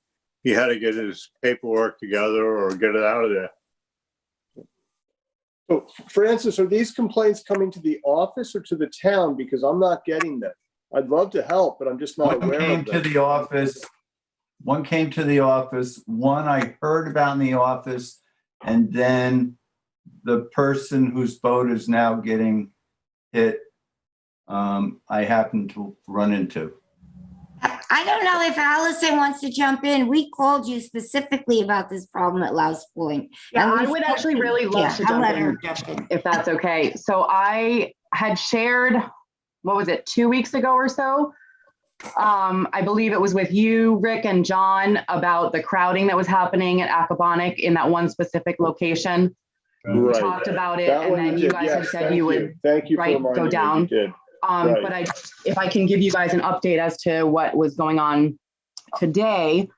S4: he had to get his paperwork together or get it out of there.
S10: So, Francis, are these complaints coming to the office or to the town? Because I'm not getting them. I'd love to help, but I'm just not
S1: One
S10: aware
S1: came
S10: of
S1: to
S10: them.
S1: the office. One came to the office. One I heard about in the office, and then the person whose boat is now getting hit, I happened to run into.
S2: I don't know if Allison wants to jump in. We called you specifically about this problem at Louse Point.
S12: Yeah,
S2: And
S12: I
S2: we
S12: would
S2: spoke
S12: actually
S2: to-
S12: really love
S2: yeah,
S12: to
S2: I'll
S12: jump
S2: let her
S12: in.
S2: jump in.
S12: If that's okay. So I had shared, what was it, 2 weeks ago or so? I believe it was with you, Rick and John, about the crowding that was happening at Acabonic in that one specific location. We
S10: Right.
S12: talked about it,
S10: That
S12: and
S10: one
S12: then you
S10: did.
S12: guys had
S10: Yes,
S12: said
S10: thank
S12: you would,
S10: Thank you for
S12: right,
S10: reminding
S12: go
S10: me.
S12: down.
S10: You did. Right.
S12: but if I can give you guys an update as to what was going on today,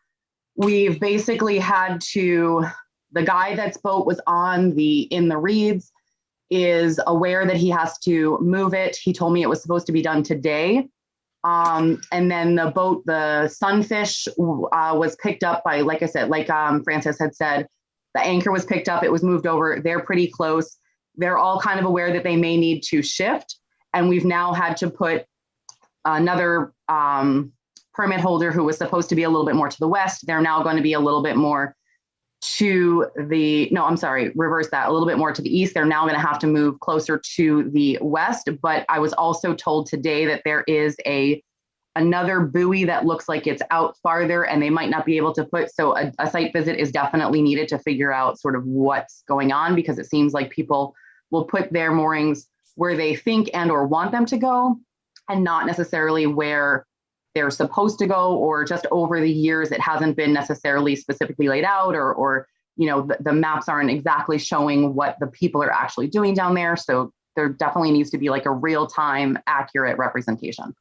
S12: we've basically had to, the guy that's boat was in the reeds is aware that he has to move it. He told me it was supposed to be done today. And then the boat, the Sunfish, was picked up by, like I said, Francis had said, the anchor was picked up, it was moved over. They're pretty close. They're all kind of aware that they may need to shift. And we've now had to put another permit holder who was supposed to be a little bit more to the west. They're now going to be a little bit more to the, no, I'm sorry, reverse that, a little bit more to the east. They're now going to have to move closer to the west. But I was also told today that there is another buoy that looks like it's out farther and they might not be able to put, so a site visit is definitely needed to figure out sort of what's going on, because it seems like people will put their moorings where they think and or want them to go and not necessarily where they're supposed to go, or just over the years it hasn't been necessarily specifically laid out, or the maps aren't exactly showing what the people are actually doing down there. So there definitely needs to be like a real-time accurate representation.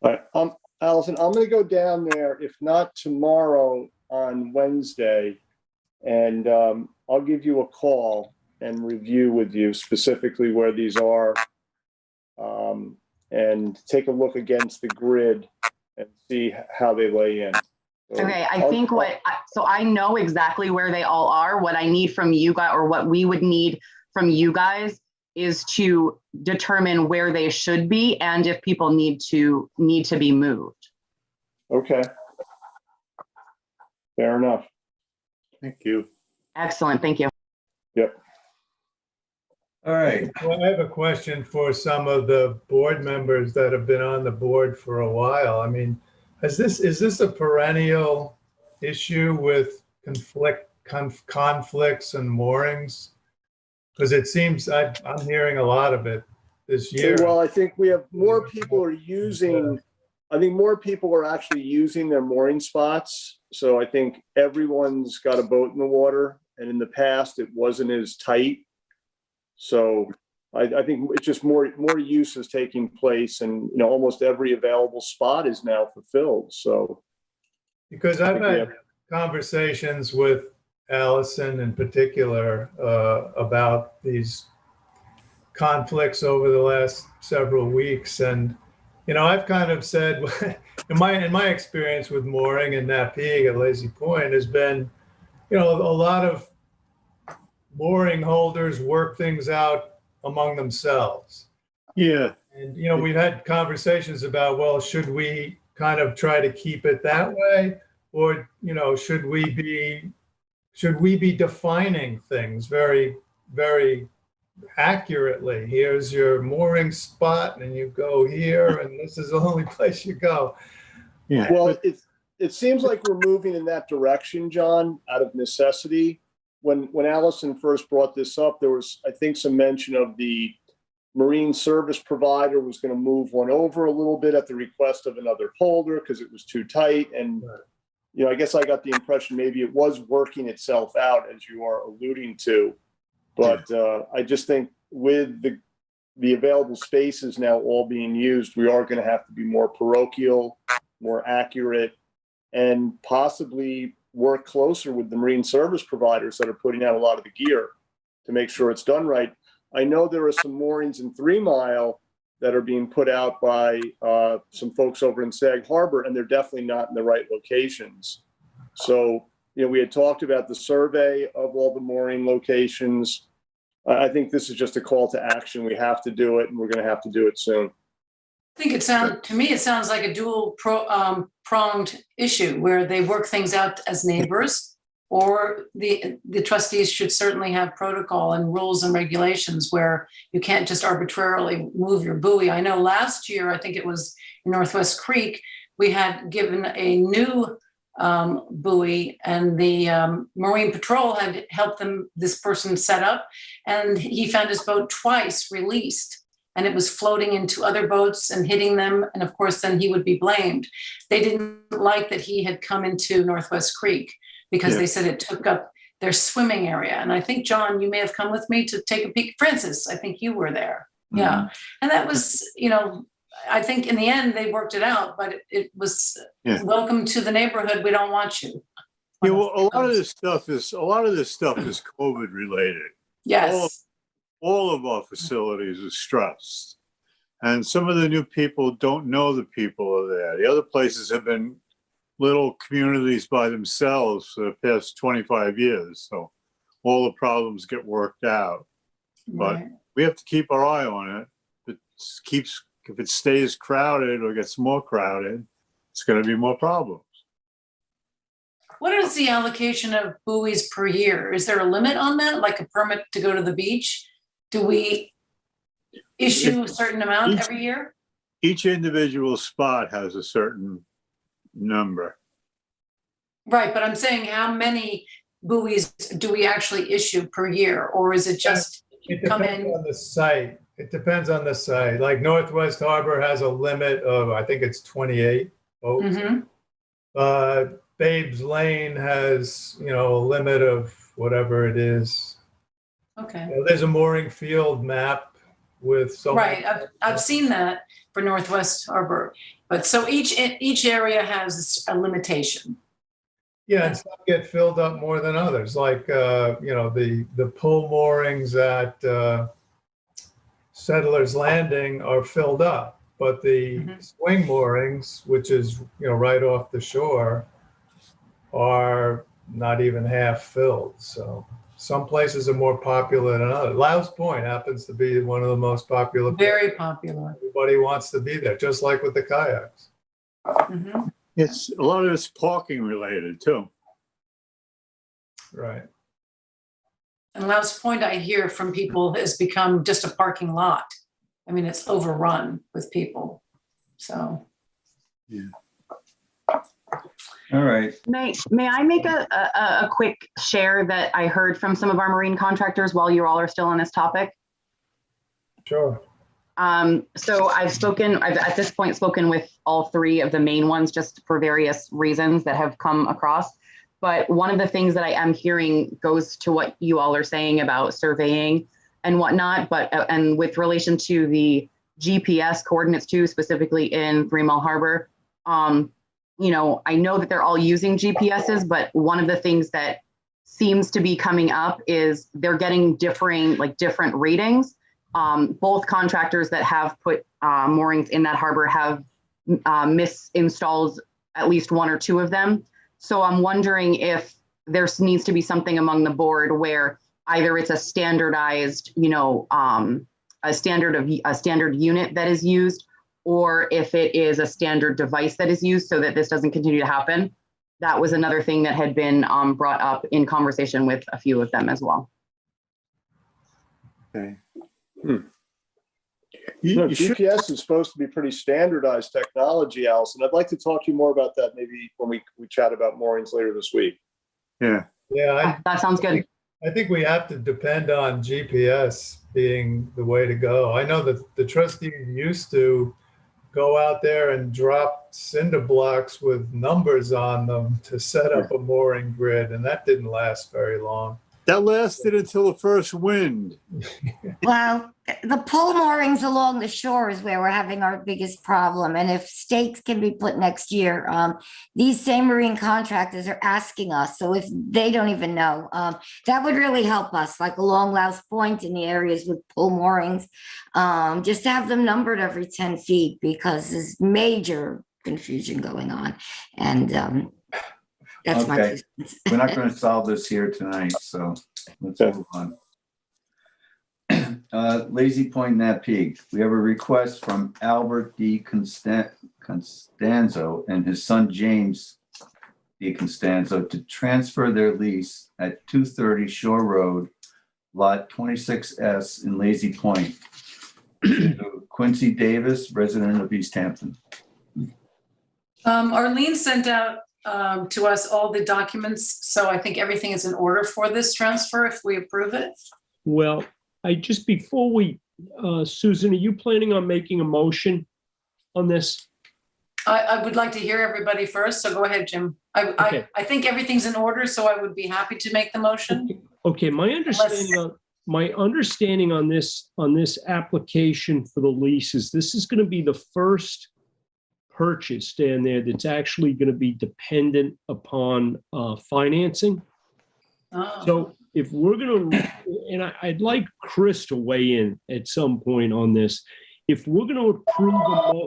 S10: All right, Allison, I'm going to go down there, if not tomorrow, on Wednesday, and I'll give you a call and review with you specifically where these are, and take a look against the grid and see how they lay in. So
S12: Okay, so I know exactly where they all are. What I need from you guys, or what we would need from you guys, is to determine where they should be and if people need to be moved.
S10: Okay. Fair enough.
S4: Thank you.
S12: Excellent, thank you.
S10: Yep.
S1: All right.
S9: Well, I have a question for some of the board members that have been on the board for a while. I mean, is this a perennial issue with conflicts and moorings? Because it seems I'm hearing a lot of it this year.
S10: Well, I think we have more people are using, I think more people are actually using their mooring spots. So I think everyone's got a boat in the water, and in the past it wasn't as tight. So I think it's just more use is taking place, and almost every available spot is now fulfilled. So
S9: because I've had conversations with Allison in particular about these conflicts over the last several weeks, and I've kind of said in my experience with mooring and Napeag at Lazy Point has been, a lot of mooring holders work things out among themselves.
S4: Yeah.
S9: And we've had conversations about, well, should we kind of try to keep it that way, or should we be defining things very, very accurately? Here's your mooring spot, and you go here, and this is the only place you go.
S4: Yeah.
S10: Well, it seems like we're moving in that direction, John, out of necessity. When Allison first brought this up, there was, I think, some mention of the marine service provider was going to move one over a little bit at the request of another holder because it was too tight. And, I guess I got the impression maybe it was working itself out, as you are alluding to. But I just think with the available spaces now all being used, we are going to have to be more parochial, more accurate, and possibly work closer with the marine service providers that are putting out a lot of the gear to make sure it's done right. I know there are some moorings in 3 Mile that are being put out by some folks over in Sag Harbor, and they're definitely not in the right locations. So, we had talked about the survey of all the mooring locations. I think this is just a call to action. We have to do it, and we're going to have to do it soon.
S3: I think it sounds like a dual pronged issue where they work things out as neighbors, or the trustees should certainly have protocol and rules and regulations where you can't just arbitrarily move your buoy. I know last year, I think it was in Northwest Creek, we had given a new buoy, and the Marine Patrol had helped this person set up, and he found his boat twice released. And it was floating into other boats and hitting them. And of course, then he would be blamed. They didn't like that he had come into Northwest Creek because they said it took up their swimming area. And I think, John, you may have come with me to take a peek. Francis, I think you were there. Mm-hmm. Yeah. And that was, I think in the end, they worked it out, but it was welcome to the neighborhood. We don't want you.
S4: Yeah, well, a lot of this stuff is COVID related.
S3: Yes.
S4: All of our facilities are stressed, and some of the new people don't know the people are there. The other places have been little communities by themselves for the past 25 years, so all the problems get worked out. But we have to keep our eye on it. If it stays crowded or gets more crowded, it's going to be more problems.
S3: What is the allocation of buoys per year? Is there a limit on that, like a permit to go to the beach? Do we issue a certain amount every year?
S4: Each individual spot has a certain number.
S3: Right, but I'm saying how many buoys do we actually issue per year? Or is it just come in?
S9: It depends on the site. It depends on the site. Like Northwest Harbor has a limit of, I think it's 28 boats. Mm-hmm. Babes Lane has, a limit of whatever it is.
S3: Okay.
S9: You know, there's a mooring field map with so many-
S3: Right, I've seen that for Northwest Harbor, but so each area has a limitation.
S9: Yeah, and some get filled up more than others, like, you know, the pull moorings at Settlers Landing are filled up, but the swing moorings, which is, you know, right off the shore, are not even half filled. So some places are more popular than others. Loud's Point happens to be one of the most popular.
S3: Very popular.
S9: Everybody wants to be there, just like with the kayaks.
S3: Mhm.
S4: It's a lot of it's parking related too.
S9: Right.
S3: And Loud's Point, I hear from people, has become just a parking lot. I mean, it's overrun with people, so.
S1: All right.
S12: May I make a quick share that I heard from some of our marine contractors while you all are still on this topic?
S9: Sure.
S12: So I've at this point spoken with all three of the main ones just for various reasons that have come across. But one of the things that I am hearing goes to what you all are saying about surveying and whatnot, but and with relation to the GPS coordinates too, specifically in 3 Mile Harbor, you know, I know that they're all using GPSs, but one of the things that seems to be coming up is they're getting different ratings. Both contractors that have put moorings in that harbor have misinstalled at least 1 or 2 of them. So I'm wondering if there needs to be something among the board where either it's a standardized, you know, a standard unit that is used, or if it is a standard device that is used so that this doesn't continue to happen. That was another thing that had been brought up in conversation with a few of them as well.
S10: Okay. GPS is supposed to be pretty standardized technology, Allison. I'd like to talk to you more about that maybe when we chat about moorings later this week.
S4: Yeah.
S9: Yeah,
S12: That sounds good.
S9: I think we have to depend on GPS being the way to go. I know that the trustees used to go out there and drop cinder blocks with numbers on them to set up a mooring grid, and that didn't last very long.
S4: That lasted until the first wind.
S2: Well, the pole moorings along the shore is where we're having our biggest problem. And if stakes can be put next year, these same marine contractors are asking us. So if they don't even know, that would really help us, like along Loud's Point in the areas with pole moorings, just to have them numbered every 10 feet because there's major confusion going on. And that's my
S1: Okay.
S2: 2 cents.
S1: We're not going to solve this here tonight, so let's move on. Lazy Point Napeag. We have a request from Albert D. Constanzo and his son James D. Constanzo to transfer their lease at 230 Shore Road, Lot 26S in Lazy Point. To Quincy Davis, resident of East Hampton.
S3: Arlene sent out to us all the documents, so I think everything is in order for this transfer if we approve it.
S7: Well, before we, Susan, are you planning on making a motion on this?
S3: I would like to hear everybody first, so go ahead, Jim.
S7: Okay.
S3: I think everything's in order, so I would be happy to make the motion.
S7: Okay, my understanding on this application for the lease is this is going to be the first purchase down there that's actually going to be dependent upon financing.
S3: Oh.
S7: So if we're going to, and I'd like Chris to weigh in at some point on this. If we're going to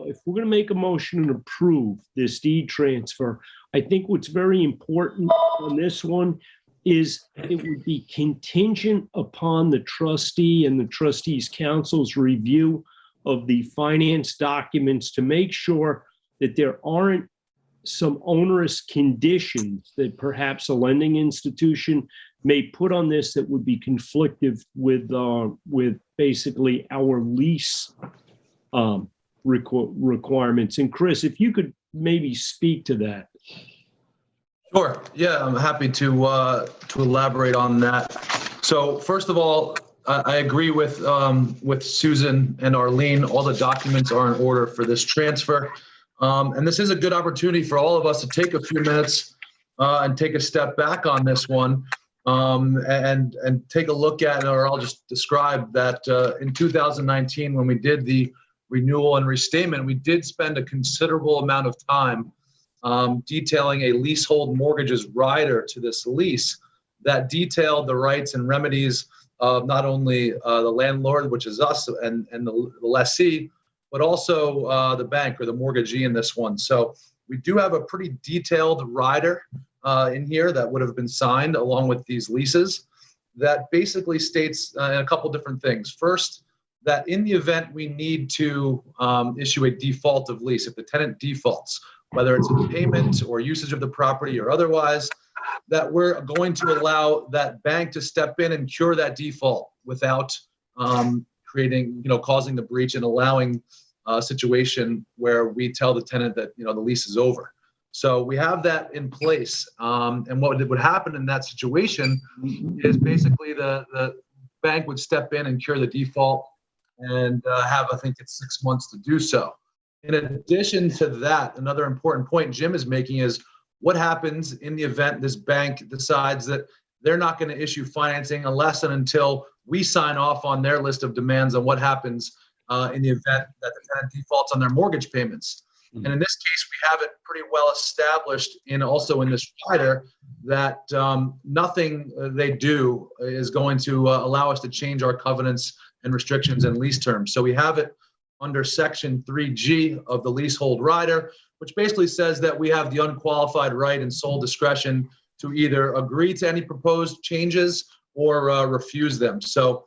S7: if we're going to make a motion and approve this deed transfer, I think what's very important on this one is it would be contingent upon the trustee and the trustees council's review of the finance documents to make sure that there aren't some onerous conditions that perhaps a lending institution may put on this that would be conflictive with basically our lease requirements. And Chris, if you could maybe speak to that.
S13: Sure. Yeah, I'm happy to elaborate on that. So first of all, I agree with Susan and Arlene. All the documents are in order for this transfer. And this is a good opportunity for all of us to take a few minutes and take a step back on this one and take a look at, or I'll just describe that in 2019, when we did the renewal and restatement, we did spend a considerable amount of time detailing a leasehold mortgages rider to this lease that detailed the rights and remedies of not only the landlord, which is us, and the lessee, but also the bank or the mortgagee in this one. So we do have a pretty detailed rider in here that would have been signed along with these leases that basically states a couple different things. First, that in the event we need to issue a default of lease, if the tenant defaults, whether it's in payment or usage of the property or otherwise, that we're going to allow that bank to step in and cure that default without creating, causing the breach and allowing a situation where we tell the tenant that, the lease is over. So we have that in place. And what would happen in that situation is basically the bank would step in and cure the default and have, I think it's 6 months to do so. In addition to that, another important point Jim is making is what happens in the event this bank decides that they're not going to issue financing unless and until we sign off on their list of demands on what happens in the event that the tenant defaults on their mortgage payments. And in this case, we have it pretty well established also in this rider that nothing they do is going to allow us to change our covenants and restrictions and lease terms. So we have it under section 3G of the leasehold rider, which basically says that we have the unqualified right and sole discretion to either agree to any proposed changes or refuse them. So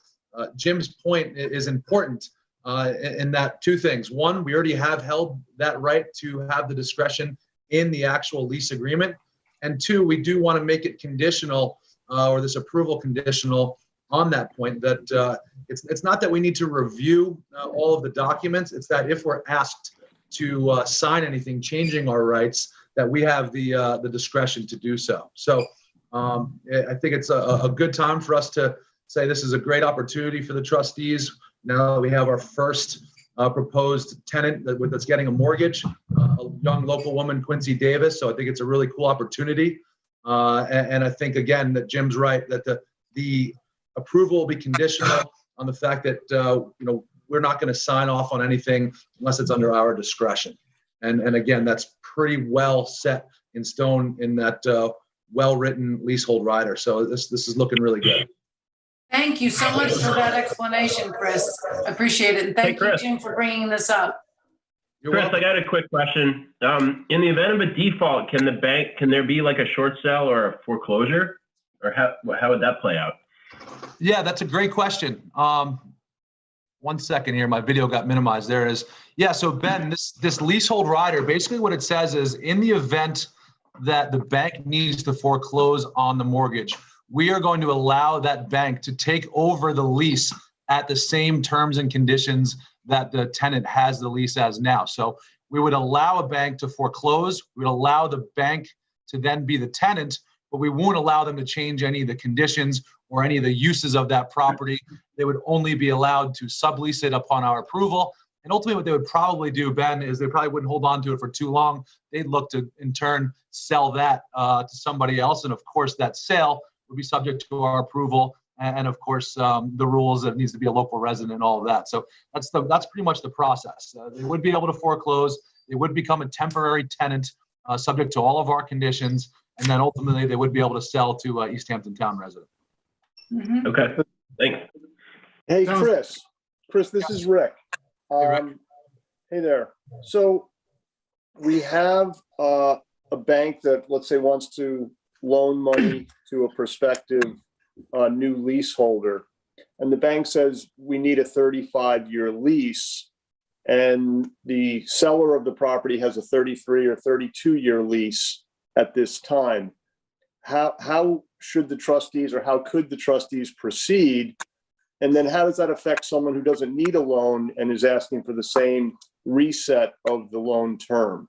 S13: Jim's point is important in that two things. One, we already have held that right to have the discretion in the actual lease agreement. And two, we do want to make it conditional or this approval conditional on that point, that it's not that we need to review all of the documents. It's that if we're asked to sign anything changing our rights, that we have the discretion to do so. So I think it's a good time for us to say this is a great opportunity for the trustees. Now that we have our first proposed tenant that's getting a mortgage, a young local woman, Quincy Davis. So I think it's a really cool opportunity. And I think, again, that Jim's right, that the approval will be conditional on the fact that, we're not going to sign off on anything unless it's under our discretion. And again, that's pretty well set in stone in that well-written leasehold rider. So this is looking really good.
S3: Thank you so much for that explanation, Chris. I appreciate it. And thank you, Jim, for bringing this up.
S14: Chris, I got a quick question. In the event of a default, can there be like a short sale or a foreclosure? Or how would that play out?
S13: Yeah, that's a great question. 1 second here, my video got minimized. There it is. Yeah, so Ben, this leasehold rider, basically what it says is in the event that the bank needs to foreclose on the mortgage, we are going to allow that bank to take over the lease at the same terms and conditions that the tenant has the lease as now. So we would allow a bank to foreclose, we would allow the bank to then be the tenant, but we won't allow them to change any of the conditions or any of the uses of that property. They would only be allowed to sublease it upon our approval. And ultimately what they would probably do, Ben, is they probably wouldn't hold on to it for too long. They'd look to, in turn, sell that to somebody else. And of course, that sale would be subject to our approval. And of course, the rules that it needs to be a local resident and all of that. So that's pretty much the process. They would be able to foreclose. They would become a temporary tenant subject to all of our conditions. And then ultimately they would be able to sell to East Hampton town resident.
S3: Mm-hmm.
S14: Okay, thanks.
S10: Hey, Chris, this is Rick. Hey there. So we have a bank that, let's say, wants to loan money to a prospective new leaseholder. And the bank says we need a 35-year lease. And the seller of the property has a 33 or 32-year lease at this time. How should the trustees, or how could the trustees proceed? And then how does that affect someone who doesn't need a loan and is asking for the same reset of the loan term?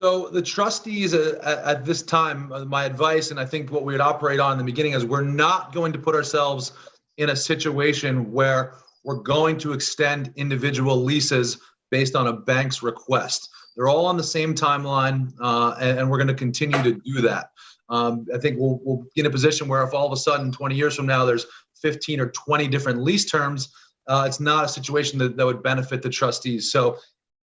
S13: So the trustees at this time, my advice, and I think what we would operate on in the beginning, is we're not going to put ourselves in a situation where we're going to extend individual leases based on a bank's request. They're all on the same timeline, and we're going to continue to do that. I think we'll be in a position where if all of a sudden 20 years from now there's 15 or 20 different lease terms, it's not a situation that would benefit the trustees. So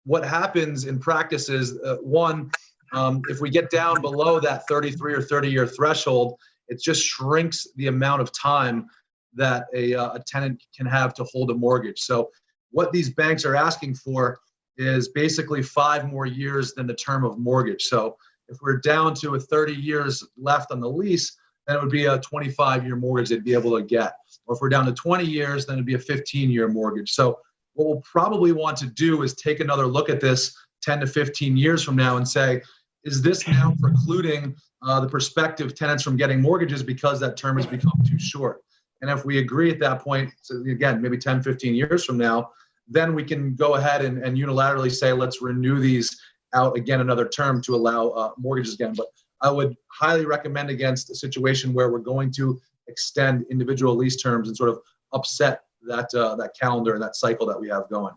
S13: what happens in practice is, if we get down below that 33 or 30-year threshold, it just shrinks the amount of time that a tenant can have to hold a mortgage. So what these banks are asking for is basically 5 more years than the term of mortgage. So if we're down to a 30 years left on the lease, then it would be a 25-year mortgage they'd be able to get. Or if we're down to 20 years, then it'd be a 15-year mortgage. So what we'll probably want to do is take another look at this 10 to 15 years from now and say, is this now precluding the prospective tenants from getting mortgages because that term has become too short? And if we agree at that point, so again, maybe 10, 15 years from now, then we can go ahead and unilaterally say, let's renew these out again another term to allow mortgages again. But I would highly recommend against a situation where we're going to extend individual lease terms and sort of upset that calendar and that cycle that we have going.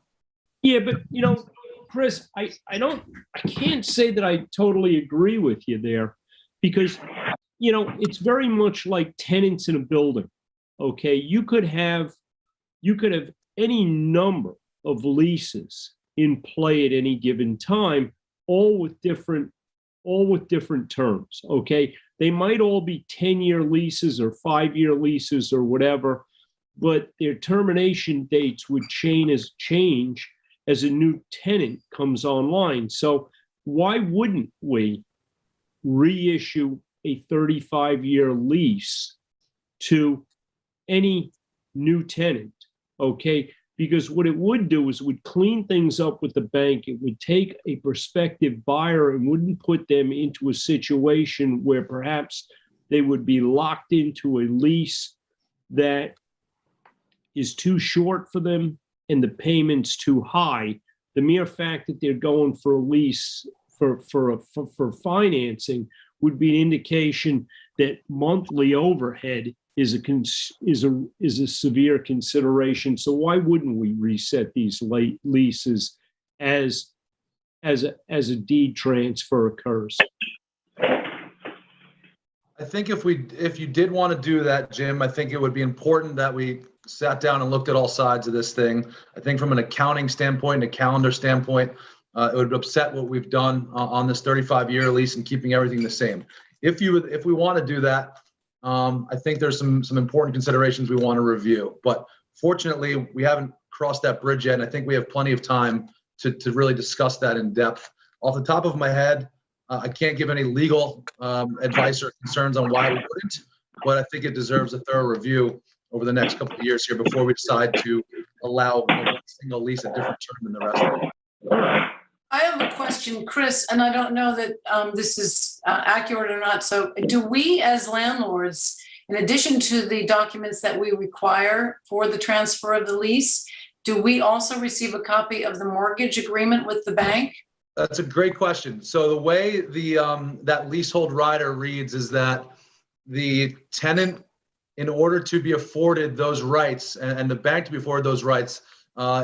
S7: Yeah, but Chris, I can't say that I totally agree with you there, because it's very much like tenants in a building. Okay, you could have any number of leases in play at any given time, all with different terms. Okay, they might all be 10-year leases or 5-year leases or whatever, but their termination dates would change as a new tenant comes online. So why wouldn't we reissue a 35-year lease to any new tenant? Okay, because what it would do is it would clean things up with the bank. It would take a prospective buyer and wouldn't put them into a situation where perhaps they would be locked into a lease that is too short for them and the payment's too high. The mere fact that they're going for a lease for financing would be an indication that monthly overhead is a severe consideration. So why wouldn't we reset these late leases as a deed transfer occurs?
S13: I think if you did want to do that, Jim, I think it would be important that we sat down and looked at all sides of this thing. I think from an accounting standpoint and a calendar standpoint, it would upset what we've done on this 35-year lease and keeping everything the same. If we want to do that, I think there's some important considerations we want to review. But fortunately, we haven't crossed that bridge yet, and I think we have plenty of time to really discuss that in depth. Off the top of my head, I can't give any legal advice or concerns on why we wouldn't, but I think it deserves a thorough review over the next couple of years here before we decide to allow one single lease a different term than the rest of it.
S3: I have a question, Chris, and I don't know that this is accurate or not. So do we as landlords, in addition to the documents that we require for the transfer of the lease, do we also receive a copy of the mortgage agreement with the bank?
S13: That's a great question. So the way that leasehold rider reads is that the tenant, in order to be afforded those rights and the bank to be afforded those rights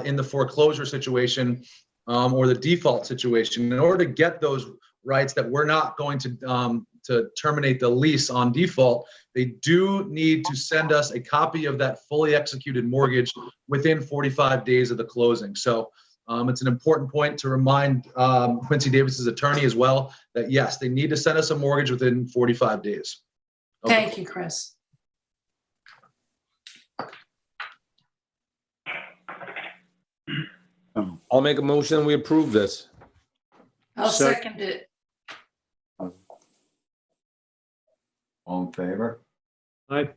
S13: in the foreclosure situation or the default situation, in order to get those rights that we're not going to terminate the lease on default, they do need to send us a copy of that fully executed mortgage within 45 days of the closing. So it's an important point to remind Quincy Davis's attorney as well that yes, they need to send us a mortgage within 45 days. Okay.
S3: Thank you, Chris.
S11: I'll make a motion, we approve this.
S3: I'll second it.
S1: All in favor?
S11: Aye.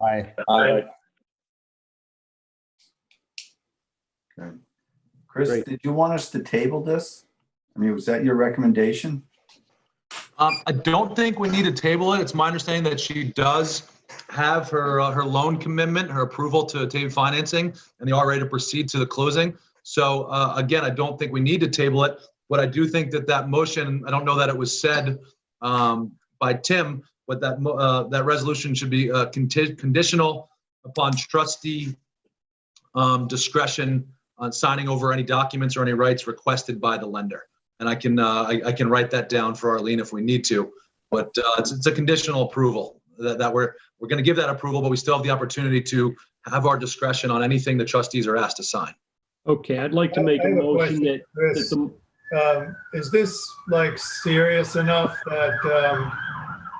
S1: Okay. Chris,
S11: Great.
S1: did you want us to table this? I mean, was that your recommendation?
S13: I don't think we need to table it. It's my understanding that she does have her loan commitment, her approval to obtain financing, and they are ready to proceed to the closing. So again, I don't think we need to table it, but I do think that motion, I don't know that it was said by Tim, but that resolution should be conditional upon trustee discretion on signing over any documents or any rights requested by the lender. And I can write that down for Arlene if we need to. But it's a conditional approval that we're going to give that approval, but we still have the opportunity to have our discretion on anything the trustees are asked to sign.
S7: Okay, I'd like to make
S9: I
S7: a
S9: have a
S7: motion
S9: question,
S7: that
S9: Chris. Is this like serious enough that,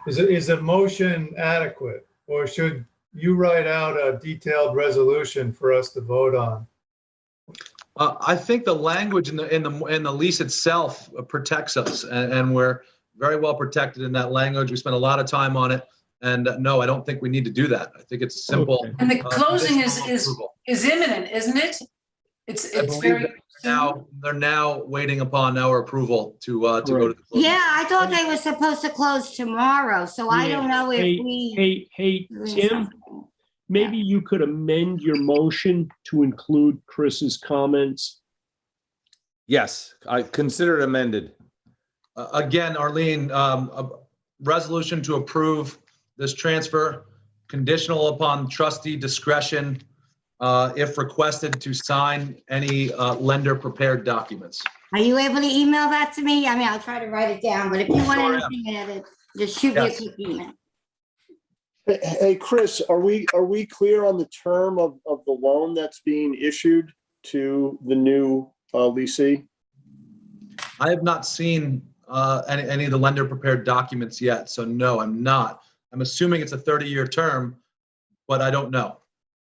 S9: is a motion adequate? Or should you write out a detailed resolution for us to vote on?
S13: I think the language in the lease itself protects us, and we're very well protected in that language. We spent a lot of time on it, and no, I don't think we need to do that. I think it's simple.
S7: Okay.
S3: And the closing
S13: conditional approval.
S3: is imminent, isn't it? It's
S13: believe
S3: very.
S13: They're now waiting upon our approval to go to the closing.
S2: Yeah, I thought they were supposed to close tomorrow, so I don't know if we.
S7: Hey, Tim, maybe you could amend your motion to include Chris's comments.
S11: Yes, I consider it amended.
S13: Again, Arlene, a resolution to approve this transfer, conditional upon trustee discretion, if requested, to sign any lender prepared documents.
S2: Are you able to email that to me? I mean, I'll try to write it down, but if you want
S13: Sure
S2: anything added, just shoot me a
S13: Yes.
S2: quick email.
S10: Hey, Chris, are we clear on the term of the loan that's being issued to the new leasee?
S13: I have not seen any of the lender prepared documents yet, so no, I'm not. I'm assuming it's a 30-year term, but I don't know.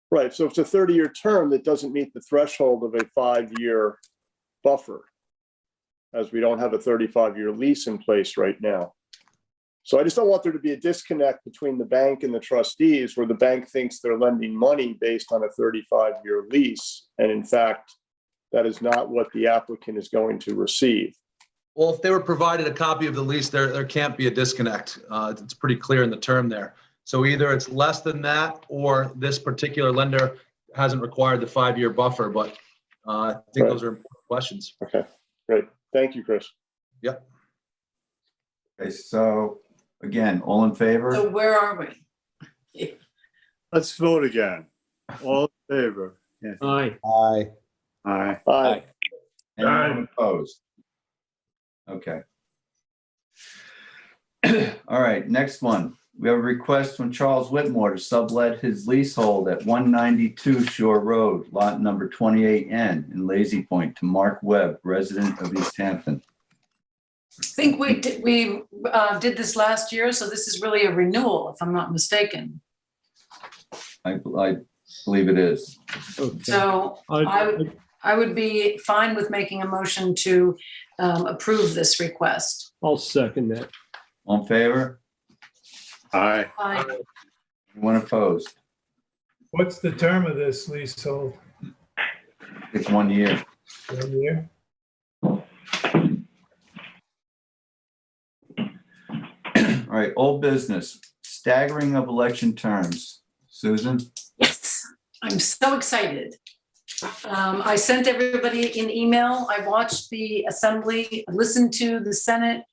S10: Right, so if it's a 30-year term, that doesn't meet the threshold of a 5-year buffer, as we don't have a 35-year lease in place right now. So I just don't want there to be a disconnect between the bank and the trustees, where the bank thinks they're lending money based on a 35-year lease, and in fact, that is not what the applicant is going to receive.
S13: Well, if they were provided a copy of the lease, there can't be a disconnect. It's pretty clear in the term there. So either it's less than that, or this particular lender hasn't required the 5-year buffer, but I think those are important questions.
S10: Okay, great. Thank you, Chris.
S13: Yep.
S1: Okay, so again, all in favor?
S3: So where are we?
S4: Let's vote again. All in favor? Yeah.
S7: Aye.
S11: Aye.
S4: Aye.
S10: Aye.
S1: Anyone opposed? Okay. All right, next one. We have a request from Charles Whitmore to sublet his leasehold at 192 Shore Road, lot number 28N in Lazy Point, to Mark Webb, resident of East Hampton.
S3: I think we did this last year, so this is really a renewal, if I'm not mistaken.
S1: I believe it is.
S7: Okay.
S3: So I would be fine with making a motion to approve this request.
S7: I'll second that.
S1: All in favor?
S4: Aye.
S1: Anyone opposed?
S9: What's the term of this leasehold?
S1: It's 1 year.
S9: 1 year?
S1: All right, old business, staggering of election terms. Susan?
S3: Yes, I'm so excited. I sent everybody an email. I watched the assembly, listened to the Senate,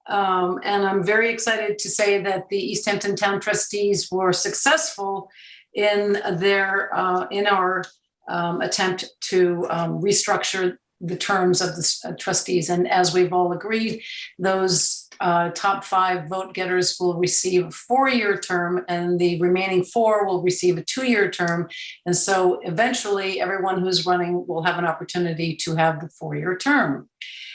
S3: and I'm very excited to say that the East Hampton Town Trustees were successful in our attempt to restructure the terms of the trustees. And as we've all agreed, those top 5 vote getters will receive a 4-year term, and the remaining 4 will receive a 2-year term. And so eventually everyone who's running will have an opportunity to have the 4-year term.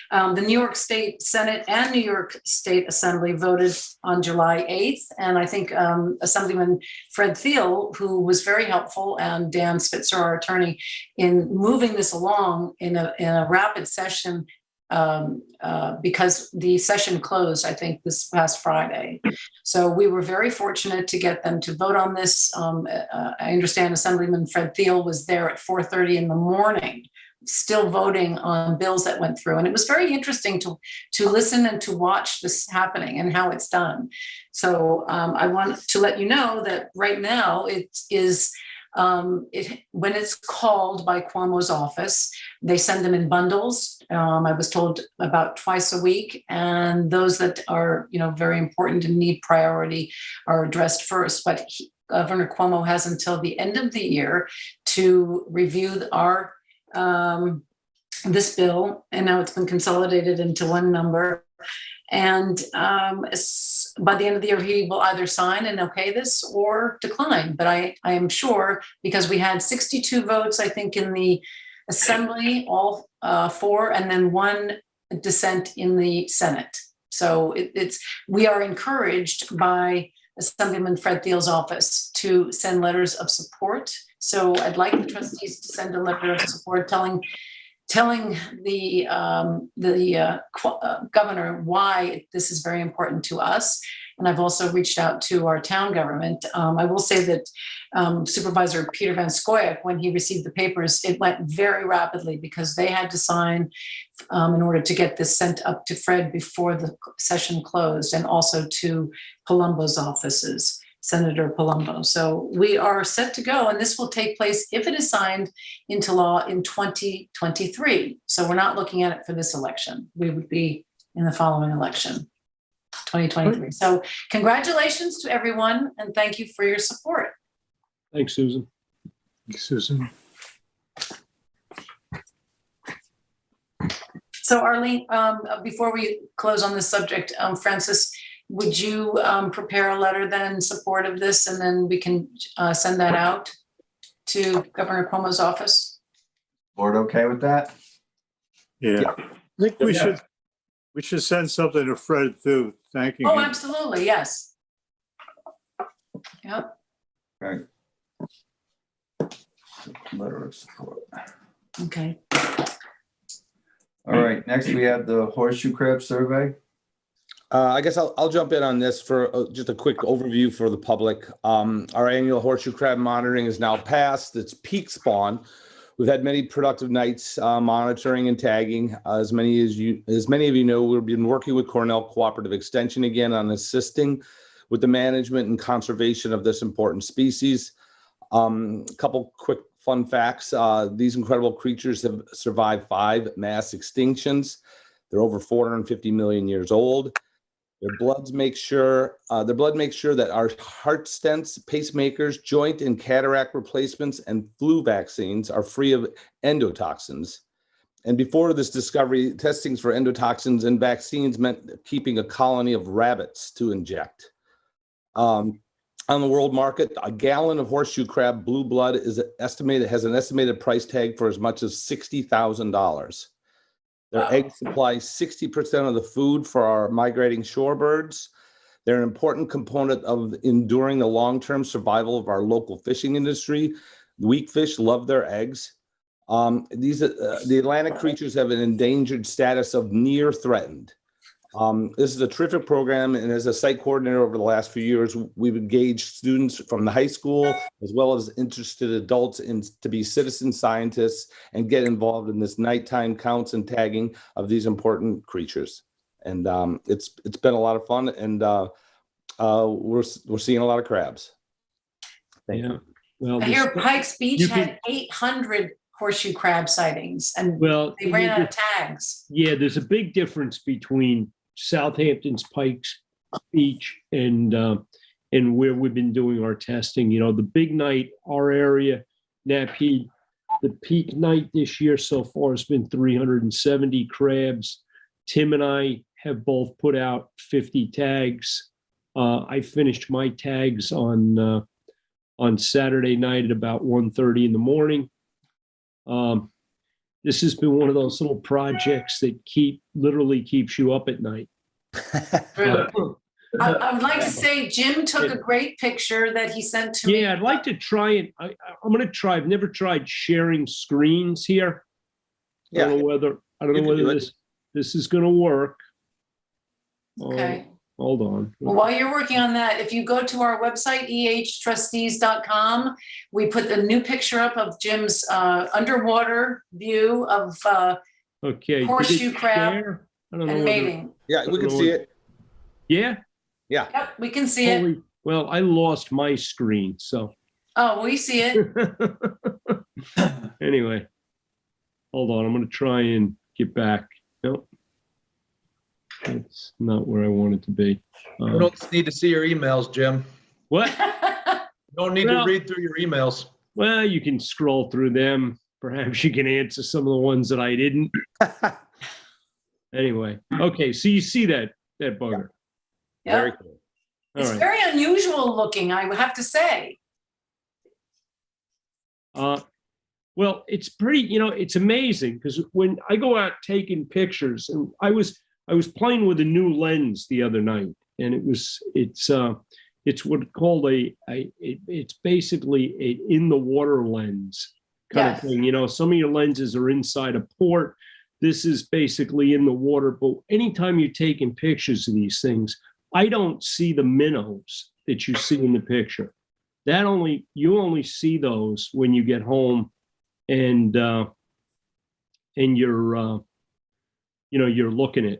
S3: The New York State Senate and New York State Assembly voted on July 8th. And I think Assemblyman Fred Thiel, who was very helpful, and Dan Spitzer, our attorney, in moving this along in a rapid session, because the session closed, I think, this past Friday. So we were very fortunate to get them to vote on this. I understand Assemblyman Fred Thiel was there at 4:30 in the morning, still voting on bills that went through. And it was very interesting to listen and to watch this happening and how it's done. So I want to let you know that right now it is, when it's called by Cuomo's office, they send them in bundles. I was told about twice a week, and those that are, very important and need priority are addressed first. But Governor Cuomo has until the end of the year to review our this bill, and now it's been consolidated into one number. And by the end of the year, he will either sign and okay this or decline. But I am sure, because we had 62 votes, I think, in the Assembly, all four, and then one dissent in the Senate. So we are encouraged by Assemblyman Fred Thiel's office to send letters of support. So I'd like the trustees to send a letter of support telling the governor why this is very important to us. And I've also reached out to our town government. I will say that Supervisor Peter Van Scoyoc, when he received the papers, it went very rapidly because they had to sign in order to get this sent up to Fred before the session closed, and also to Palumbo's offices, Senator Palumbo. So we are set to go, and this will take place, if it is signed into law, in 2023. So we're not looking at it for this election. We would be in the following election, 2023. So congratulations to everyone, and thank you for your support.
S7: Thanks, Susan.
S4: Thanks, Susan.
S3: So Arlene, before we close on this subject, Francis, would you prepare a letter then in support of this, and then we can send that out to Governor Cuomo's office?
S1: Board okay with that?
S4: Yeah. I think we should send something to Fred too, thanking
S3: Oh,
S4: him.
S3: absolutely, yes. Yep.
S1: Right. Letter of support.
S3: Okay.
S1: All right, next we have the horseshoe crab survey.
S11: I guess I'll jump in on this for just a quick overview for the public. Our annual horseshoe crab monitoring is now past its peak spawn. We've had many productive nights monitoring and tagging. As many of you know, we've been working with Cornell Cooperative Extension again on assisting with the management and conservation of this important species. A couple quick fun facts. These incredible creatures have survived 5 mass extinctions. They're over 450 million years old. Their blood makes sure that our heart stents, pacemakers, joint and cataract replacements, and flu vaccines are free of endotoxins. And before this discovery, testings for endotoxins and vaccines meant keeping a colony of rabbits to inject. On the world market, a gallon of horseshoe crab blue blood has an estimated price tag for as much as $60,000. Their eggs supply 60% of the food for our migrating shorebirds. They're an important component of enduring the long-term survival of our local fishing industry. Weak fish love their eggs. The Atlantic creatures have an endangered status of near threatened. This is a terrific program, and as a site coordinator over the last few years, we've engaged students from the high school as well as interested adults to be citizen scientists and get involved in this nighttime counts and tagging of these important creatures. And it's been a lot of fun, and we're seeing a lot of crabs. Thank you.
S3: Well, I hear Pikes Beach had 800 horseshoe crab sightings, and they ran out of tags.
S7: Yeah, there's a big difference between Southampton's Pikes Beach and where we've been doing our testing. You know, the big night, our area, Napheed, the peak night this year so far has been 370 crabs. Tim and I have both put out 50 tags. I finished my tags on Saturday night at about 1:30 in the morning. This has been one of those little projects that literally keeps you up at night.
S3: I would like to say Jim took a great picture that he sent to me.
S7: Yeah, I'd like to try it. I'm going to try. I've never tried sharing screens here. I don't know whether this is going to work.
S3: Okay.
S7: Hold on.
S3: Well, while you're working on that, if you go to our website, ehtrustees.com, we put the new picture up of Jim's underwater view of horseshoe crab and mating.
S11: Yeah, we can see it.
S7: Yeah?
S11: Yeah.
S3: Yep, we can see it.
S7: Well, I lost my screen, so.
S3: Oh, we see it.
S7: Anyway, hold on. I'm going to try and get back. Nope. That's not where I want it to be.
S13: You don't need to see your emails, Jim.
S7: What?
S13: You don't need to read through your emails.
S7: Well, you can scroll through them. Perhaps you can answer some of the ones that I didn't. Anyway, okay, so you see that, that bugger.
S3: Yeah.
S5: Very cool.
S7: All
S3: It's
S7: right.
S3: very unusual looking, I would have to say.
S7: Well, it's pretty, it's amazing because when I go out taking pictures, and I was playing with a new lens the other night, and it's what called it's basically a in the water lens kind of thing. Some of your lenses are inside a port. This is basically in the water. But anytime you're taking pictures of these things, I don't see the minnows that you see in the picture. You only see those when you get home and you're you're looking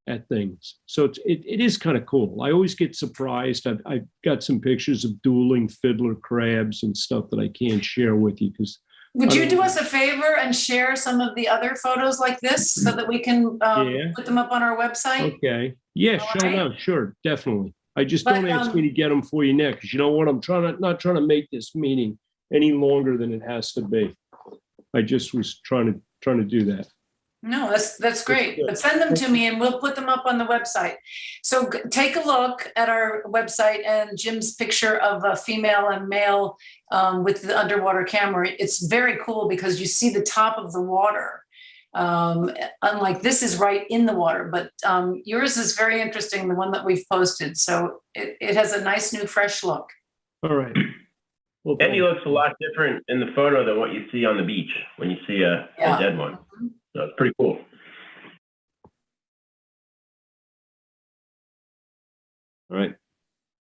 S7: at things. So it is kind of cool. I always get surprised. I've got some pictures of dueling fiddler crabs and stuff that I can't share with you because.
S3: Would you do us a favor and share some of the other photos like this so that we can put them up on our website?
S7: Okay. Yeah,
S3: All
S7: sure
S3: right.
S7: enough. Sure, definitely. I just
S3: But,
S7: don't ask me to get them for you now because you know what? I'm not trying to make this meeting any longer than it has to be. I just was trying to do that.
S3: No, that's great.
S7: good.
S3: But send them to me and we'll put them up on the website. So take a look at our website and Jim's picture of a female and male with the underwater camera. It's very cool because you see the top of the water. Unlike this is right in the water, but yours is very interesting, the one that we've posted. So it has a nice new fresh look.
S7: All right. Well,
S14: And he looks a lot different in the photo than what you see on the beach when you see a dead one. So it's pretty cool.
S7: all right.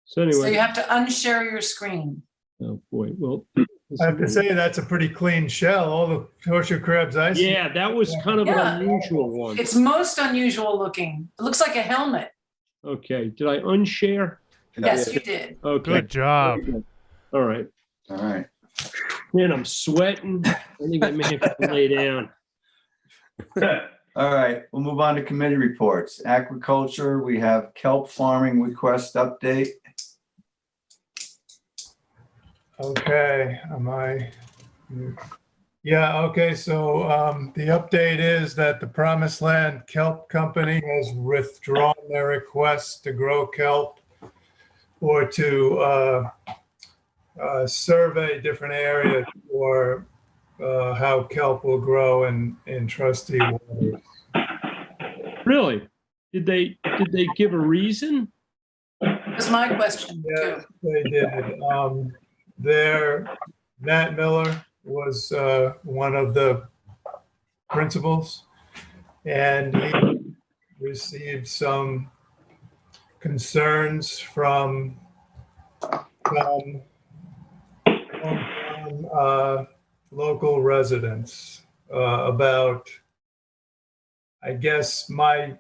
S7: So
S3: So
S7: anyway,
S3: you have to unshare your screen.
S7: oh boy. Well,
S9: I have to say, that's a pretty clean shell. All the horseshoe crabs I see.
S7: yeah, that was kind of
S3: Yeah.
S7: an unusual one.
S3: It's most unusual looking. It looks like a helmet.
S7: Okay. Did I unshare?
S3: Yes, you did.
S7: Okay.
S8: Good job.
S7: All right.
S1: All right.
S7: Man, I'm sweating. I think I may have to lay down.
S1: All right, we'll move on to committee reports. Agriculture, we have kelp farming request update.
S9: Okay, Yeah, okay, so the update is that the Promised Land Kelp Company has withdrawn their request to grow kelp or to survey different areas for how kelp will grow in trustee waters.
S7: Really? Did they give a reason?
S3: That's my question
S9: Yes,
S3: too.
S9: they did. Matt Miller was one of the principals, and he received some concerns from local residents about, I guess my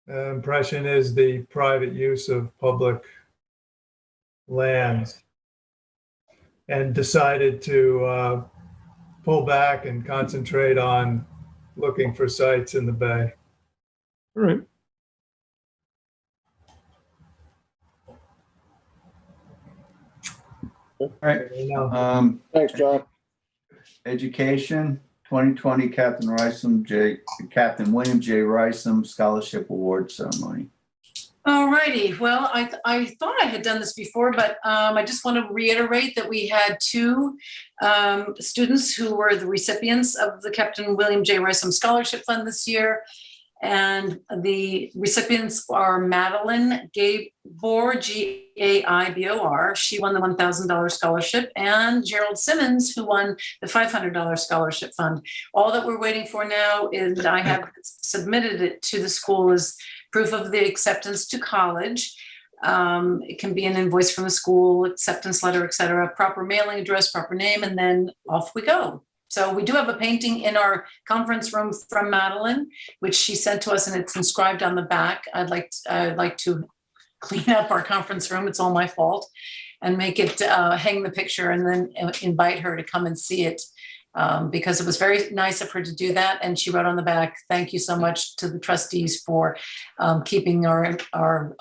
S9: impression is, the private use of public lands, and decided to pull back and concentrate on looking for sites in the bay.
S7: All right.
S1: All right.
S10: Thanks, John.
S1: Education, 2020 Captain William J. Rysam Scholarship Award Ceremony.
S3: All righty. Well, I thought I had done this before, but I just want to reiterate that we had two students who were the recipients of the Captain William J. Rysam Scholarship Fund this year. And the recipients are Madeline Gaibor, Gaibor. She won the $1,000 scholarship, and Gerald Simmons, who won the $500 scholarship fund. All that we're waiting for now is, I have submitted it to the school, is proof of the acceptance to college. It can be an invoice from the school, acceptance letter, et cetera, proper mailing address, proper name, and then off we go. So we do have a painting in our conference room from Madeline, which she sent to us, and it's inscribed on the back. I'd like to clean up our conference room. It's all my fault, and make it hang the picture, and then invite her to come and see it. because it was very nice of her to do that. And she wrote on the back, "Thank you so much to the trustees for keeping our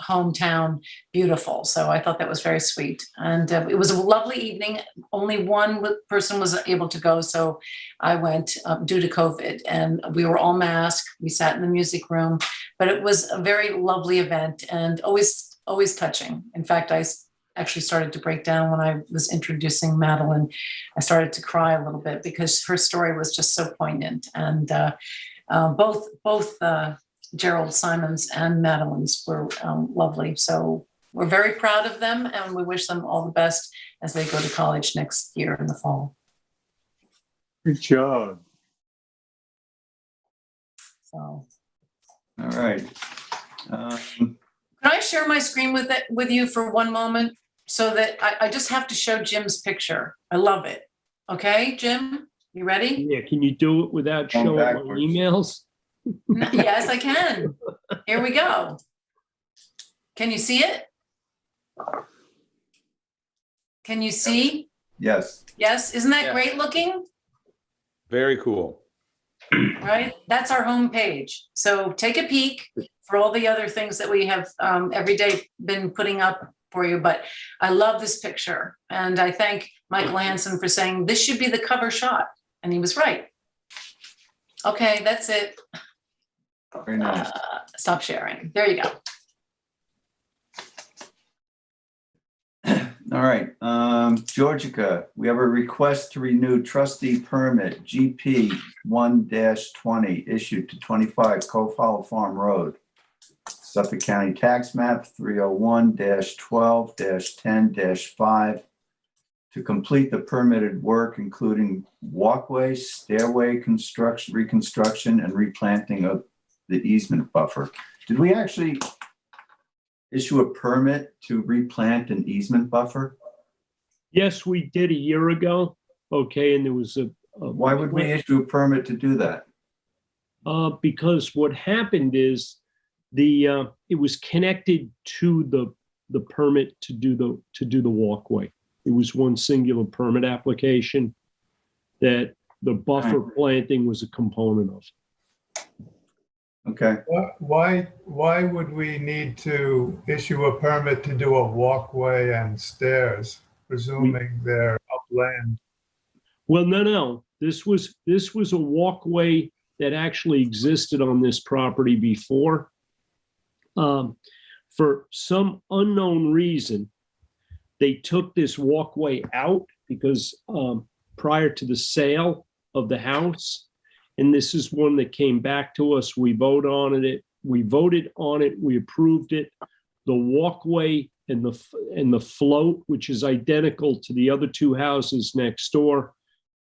S3: hometown beautiful." So I thought that was very sweet. And it was a lovely evening. Only one person was able to go, so I went due to COVID. And we were all masked. We sat in the music room, but it was a very lovely event and always touching. In fact, I actually started to break down when I was introducing Madeline. I started to cry a little bit because her story was just so poignant. And both Gerald Simons and Madeline's were lovely. So we're very proud of them, and we wish them all the best as they go to college next year in the fall.
S4: Good job.
S3: So,
S1: All right.
S3: can I share my screen with you for one moment, so that I just have to show Jim's picture. I love it. Okay, Jim, you ready?
S7: Yeah, can you do it without showing my
S1: backwards.
S7: emails?
S3: Yes, I can. Here we go. Can you see it? Can you see?
S1: Yes.
S3: Yes, isn't that great looking?
S11: Very cool.
S3: Right? That's our homepage. So take a peek for all the other things that we have every day been putting up for you. But I love this picture. And I thank Michael Hansen for saying this should be the cover shot. And he was right. Okay, that's it.
S1: Very nice.
S3: Stop sharing. There you go.
S1: All right, Georgica, we have a request to renew trustee permit GP 1-20 issued to 25 Coffollow Farm Road, Suffolk County Tax Map 301-12-10-5 to complete the permitted work, including walkway, stairway construction, reconstruction, and replanting of the easement buffer. Did we actually issue a permit to replant an easement buffer?
S7: Yes, we did a year ago. Okay, and there was
S1: Why would we issue a permit to do that?
S7: because what happened is it was connected to the permit to do the walkway. It was one singular permit application that the buffer planting was a component of.
S1: Okay.
S9: Why would we need to issue a permit to do a walkway and stairs, presuming they're upland?
S7: Well, no. This was a walkway that actually existed on this property before. For some unknown reason, they took this walkway out because prior to the sale of the house, and this is one that came back to us. We voted on it. We approved it. The walkway and the float, which is identical to the other two houses next door,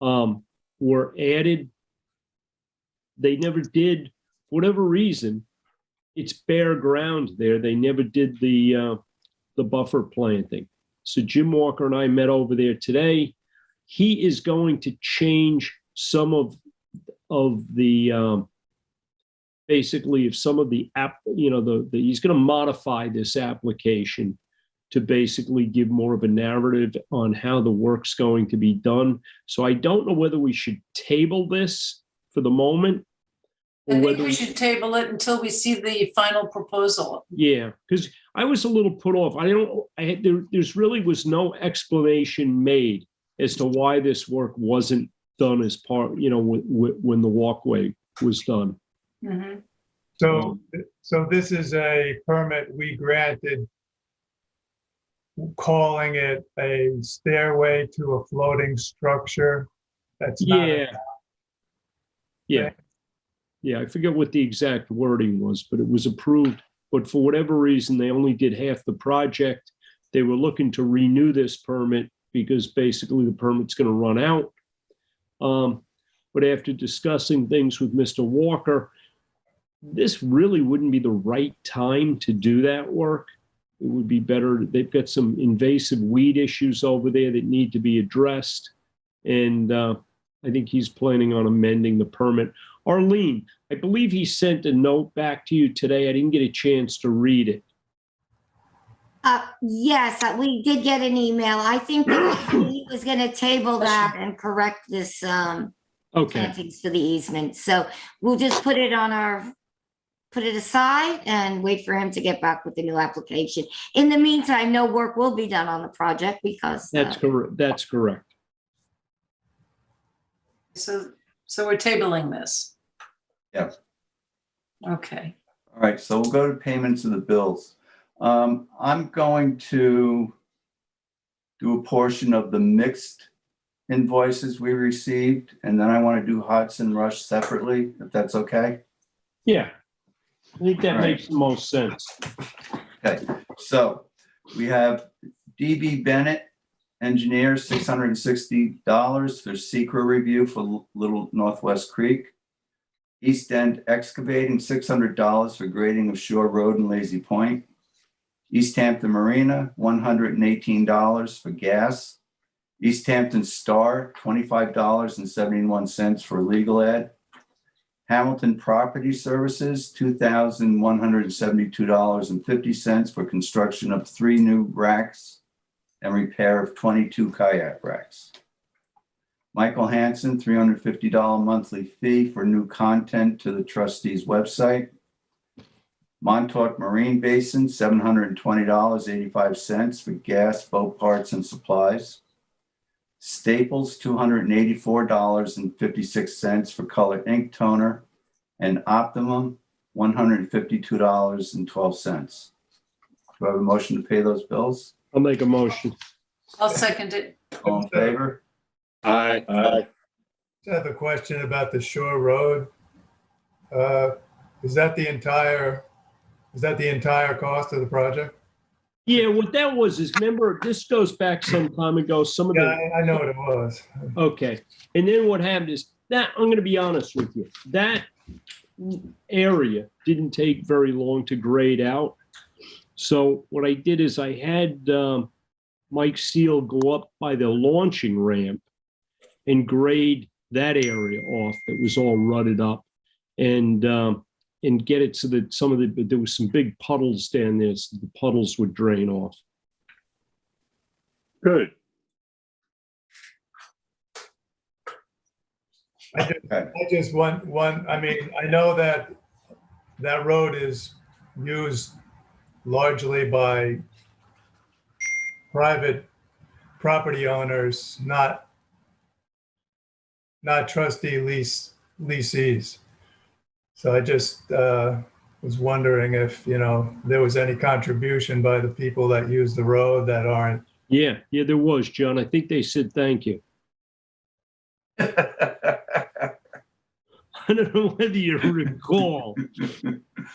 S7: were added. They never did, for whatever reason, it's bare ground there. They never did the buffer planting. So Jim Walker and I met over there today. He is going to change some of the basically of some of the app, he's going to modify this application to basically give more of a narrative on how the work's going to be done. So I don't know whether we should table this for the moment.
S3: I think we should table it until we see the final proposal.
S7: Yeah, because I was a little put off. There's really was no explanation made as to why this work wasn't done as part, when the walkway was done.
S3: Mm-hmm.
S9: So this is a permit we granted, calling it a stairway to a floating structure. That's not
S7: Yeah, I forget what the exact wording was, but it was approved. But for whatever reason, they only did half the project. They were looking to renew this permit because basically the permit's going to run out. But after discussing things with Mr. Walker, this really wouldn't be the right time to do that work. It would be better. They've got some invasive weed issues over there that need to be addressed. And I think he's planning on amending the permit. Arlene, I believe he sent a note back to you today. I didn't get a chance to read it.
S2: Yes, we did get an email. I think the he was gonna table that and correct this,
S7: Okay,
S2: plantings for the easement. So we'll just put it aside and wait for him to get back with the new application. In the meantime, no work will be done on the project because.
S7: that's correct. That's correct.
S3: So we're tabling this.
S1: Yeah.
S3: Okay.
S1: All right, so we'll go to payments of the bills. I'm going to do a portion of the mixed invoices we received, and then I want to do Hudson Rush separately, if that's okay.
S7: Yeah, I think that
S1: All right.
S7: makes the most sense.
S1: Okay, so we have DB Bennett, engineer, $660 for secret review for Little Northwest Creek. East End Excavating, $600 for grading of Shore Road and Lazy Point. East Hampton Marina, $118 for gas. East Hampton Star, $25.71 for legal ad. Hamilton Property Services, $2,172.50 for construction of 3 new racks and repair of 22 kayak racks. Michael Hansen, $350 monthly fee for new content to the trustees website. Montauk Marine Basin, $720.85 for gas, boat parts, and supplies. Staples, $284.56 for color ink toner. And Optimum, $152.12. Do I have a motion to pay those bills?
S7: I'll make a motion.
S3: I'll second it.
S1: All in favor?
S4: Aye.
S10: Aye.
S9: I have a question about the Shore Road. Is that the entire cost of the project?
S7: Yeah, what that was is, remember, this goes back some time ago, some of
S9: Yeah,
S7: the,
S9: I know what it was.
S7: okay. And then what happened is that, I'm gonna be honest with you, that area didn't take very long to grade out. So what I did is I had Mike Seal go up by the launching ramp and grade that area off that was all rutted up and get it so that some of the, there was some big puddles down there, so the puddles would drain off.
S4: Good.
S9: I just want, I mean, I know that that road is used largely by private property owners, not trustee leasees. So I just was wondering if, there was any contribution by the people that use the road that aren't.
S7: Yeah, there was, John. I think they said thank you. I don't know whether you recall.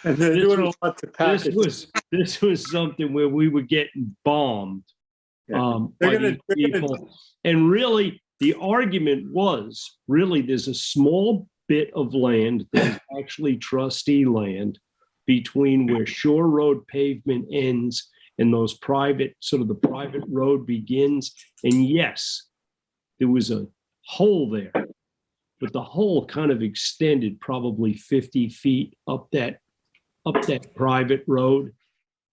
S4: And they're doing a lot to package.
S7: This was something where we were getting bombed by these people. And really, the argument was, really, there's a small bit of land that is actually trustee land between where Shore Road pavement ends and those private, sort of the private road begins. And yes, there was a hole there, but the hole kind of extended probably 50 feet up that private road.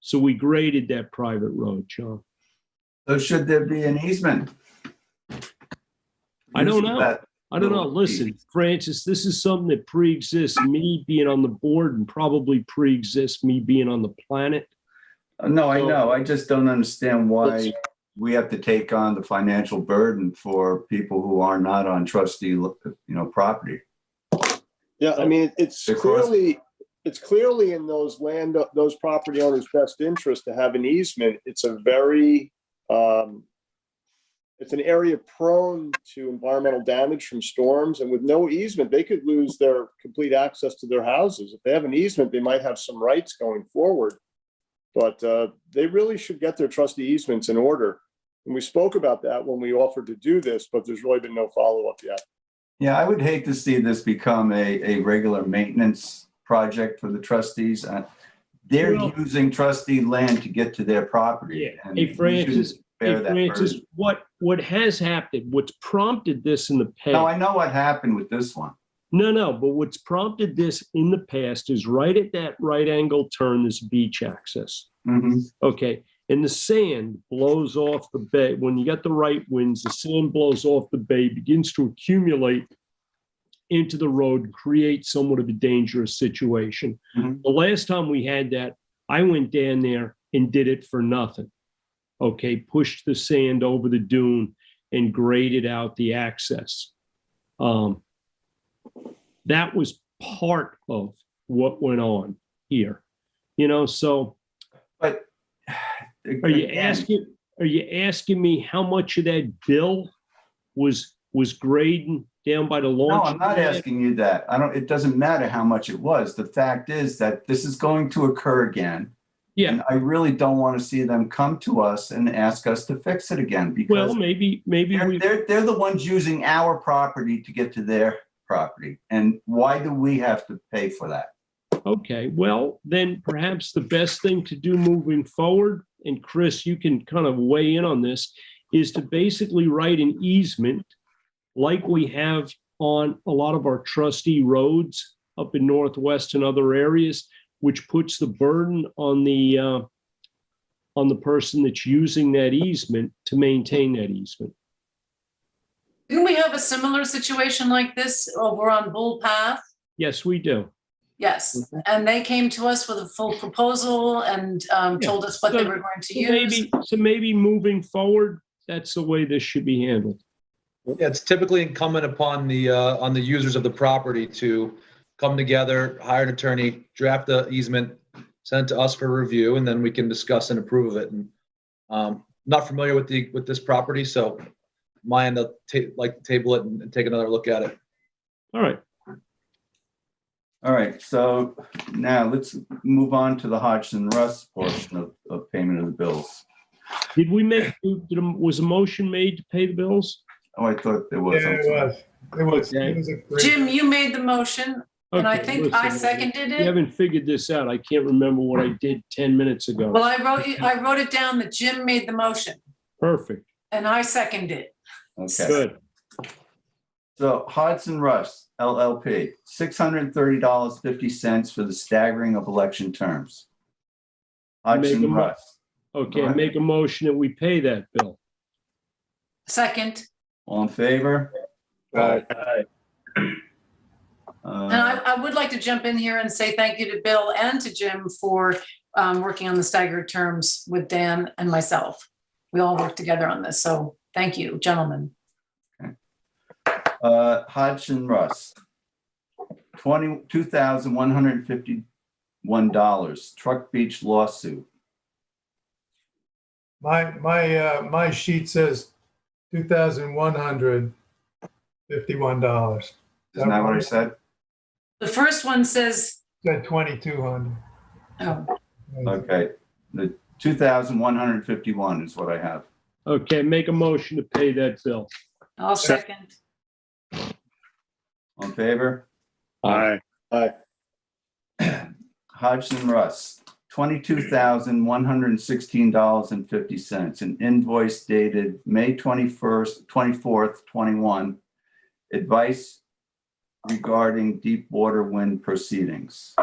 S7: So we graded that private road, John.
S1: So should there be an easement?
S7: I don't know. I don't know. Listen, Francis, this is something that pre-exists me being on the board and probably pre-exists me being on the planet.
S1: No, I know. I just don't understand why we have to take on the financial burden for people who are not on trustee, property.
S10: Yeah, I mean, it's clearly in those property owners' best interest to have an easement. It's a very, it's an area prone to environmental damage from storms, and with no easement, they could lose their complete access to their houses. If they have an easement, they might have some rights going forward, but they really should get their trustee easements in order. And we spoke about that when we offered to do this, but there's really been no follow-up yet.
S1: Yeah, I would hate to see this become a regular maintenance project for the trustees. They're using trustee land to get to their property.
S7: Yeah.
S1: And
S7: Hey, Francis,
S1: burden.
S7: what has happened, what's prompted this in the past?
S1: No, I know what happened with this one.
S7: No, but what's prompted this in the past is right at that right angle turn, this beach access.
S1: Mm-hmm.
S7: Okay. and the sand blows off the bay. When you get the right winds, the sand blows off the bay, begins to accumulate into the road and create somewhat of a dangerous situation.
S1: Mhm.
S7: The last time we had that, I went down there and did it for nothing. Okay, pushed the sand over the dune and graded out the access. That was part of what went on here, so
S1: But
S7: are you
S1: again,
S7: asking me how much of that bill was grading down by the
S1: No,
S7: launch?
S1: I'm not asking you that. It doesn't matter how much it was. The fact is that this is going to occur again.
S7: Yeah.
S1: And I really don't want to see them come to us and ask us to fix it again
S7: Well,
S1: because
S7: maybe
S1: they're the ones using our property to get to their property. And why do we have to pay for that?
S7: okay, well, then perhaps the best thing to do moving forward, and Chris, you can kind of weigh in on this, is to basically write an easement like we have on a lot of our trustee roads up in Northwest and other areas, which puts the burden on the person that's using that easement to maintain that easement.
S3: Didn't we have a similar situation like this over on Bull Path?
S7: Yes, we do.
S3: Yes, and they came to us with a full proposal and told us what they were going to use.
S7: Maybe moving forward, that's the way this should be handled.
S13: Yeah, it's typically incumbent upon the users of the property to come together, hire an attorney, draft the easement, send it to us for review, and then we can discuss and approve of it. And not familiar with this property, so my end, I'll like to table it and take another look at it.
S7: All right.
S1: All right, so now let's move on to the Hodgson Russ portion of payment of the bills.
S7: Did we was a motion made to pay the bills?
S1: Oh, I thought there was.
S9: Yeah,
S1: I'm sorry.
S9: it was a great.
S3: Jim, you made the motion, and I
S7: Okay,
S3: think I
S7: listen,
S3: seconded
S7: You
S3: it.
S7: haven't figured this out. I can't remember what I did 10 minutes ago.
S3: Well, I wrote it down that Jim made the motion,
S7: Perfect.
S3: and I seconded it.
S1: Okay.
S7: Good.
S1: So Hodgson Russ LLP, $630.50 for the staggering of election terms. Hodgson Russ.
S7: Okay,
S1: Go ahead.
S7: make a motion that we pay that bill.
S3: Second,
S1: All in favor?
S3: and I would like to jump in here and say thank you to Bill and to Jim for working on the staggered terms with Dan and myself. We all worked together on this, so thank you, gentlemen.
S1: Hodgson Russ, $2,151, Truck Beach lawsuit.
S9: My sheet says $2,151.
S1: Isn't that what I said?
S3: The first one says,
S9: Said 2,200.
S3: oh,
S1: Okay, the 2,151 is what I have.
S7: Okay, make a motion to pay that bill.
S3: I'll second.
S1: All in favor?
S4: Aye.
S1: Hodgson Russ, $22,116.50, an invoice dated May 24th, 21. Advice regarding deep water wind proceedings.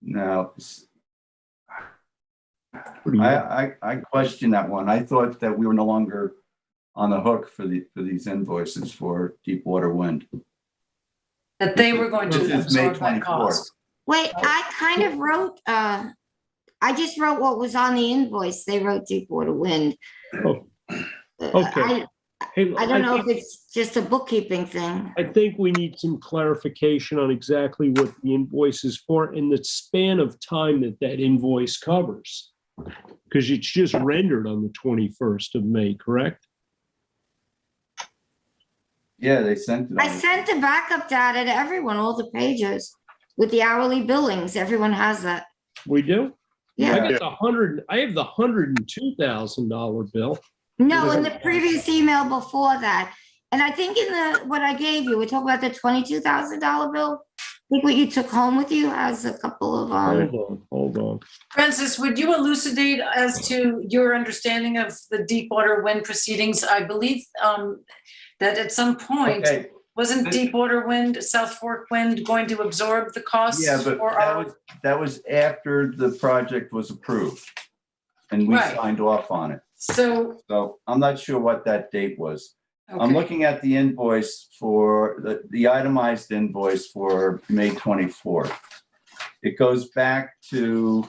S1: Now, I question that one. I thought that we were no longer on the hook for these invoices for deep water wind.
S3: That they were going
S1: This
S3: to
S1: is May
S3: absorb that
S1: 24th.
S3: cost.
S2: Wait, I kind of wrote, I just wrote what was on the invoice. They wrote Deepwater Wind.
S7: Oh, okay. Hey,
S2: I don't know if it's just a bookkeeping thing.
S7: I think we need some clarification on exactly what the invoice is for and the span of time that invoice covers. Because it's just rendered on the 21st of May, correct?
S1: Yeah, they sent it.
S2: I sent the backup data to everyone, all the pages with the hourly billings. Everyone has that.
S7: We do?
S2: Yeah.
S7: I have the $102,000 bill.
S2: No, in the previous email before that. And I think in what I gave you, we're talking about the $22,000 bill. I think what you took home with you has a couple of,
S7: Hold on.
S3: Francis, would you elucidate as to your understanding of the Deepwater Wind proceedings? I believe that at some point,
S1: Okay,
S3: Wasn't Deepwater Wind, South Fork Wind going to absorb the costs?
S1: Yeah, but
S3: for our?
S1: that was after the project was approved. And we
S3: Right.
S1: signed off on it.
S3: So,
S1: So I'm not sure what that date was. I'm
S3: okay,
S1: looking at the invoice for the itemized invoice for May 24th. It goes back to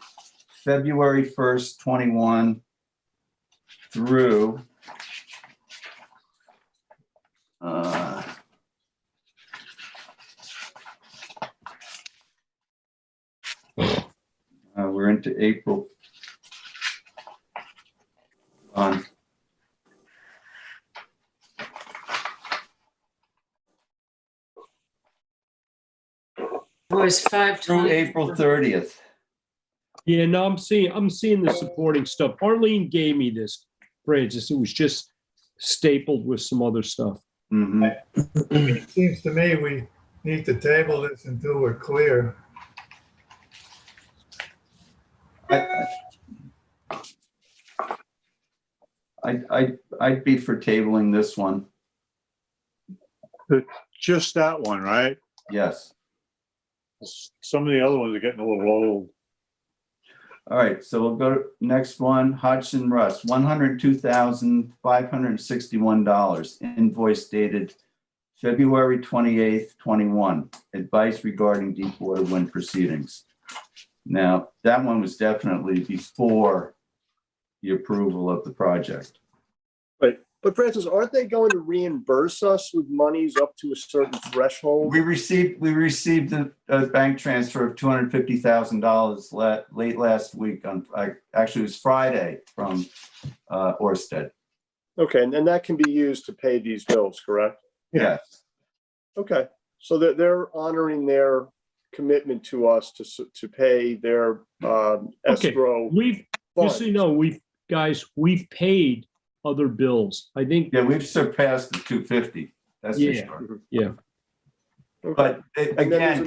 S1: February 1st, 21 through we're into April.
S3: was
S1: Through
S3: 5/20.
S1: April 30th.
S7: Yeah, no, I'm seeing the supporting stuff. Arlene gave me this, Francis. It was just stapled with some other stuff.
S1: Mhm.
S9: It seems to me we need to table this until we're clear.
S1: I'd be for tabling this one.
S4: Just that one, right?
S1: Yes.
S4: Some of the other ones are getting a little old.
S1: All right, so we'll go to next one, Hodgson Russ, $102,561, invoice dated February 28th, 21, advice regarding Deepwater Wind proceedings. Now, that one was definitely before the approval of the project.
S10: Right. But Francis, aren't they going to reimburse us with monies up to a certain threshold?
S1: We received a bank transfer of $250,000 late last week actually it was Friday from Orsted.
S10: Okay, and that can be used to pay these bills, correct?
S1: Yes.
S10: Okay, so they're honoring their commitment to us to pay their escrow.
S7: Just so you know, we've paid other bills. I think.
S1: Yeah, we've surpassed the 250. That's for sure.
S7: Yeah.
S1: But
S10: And then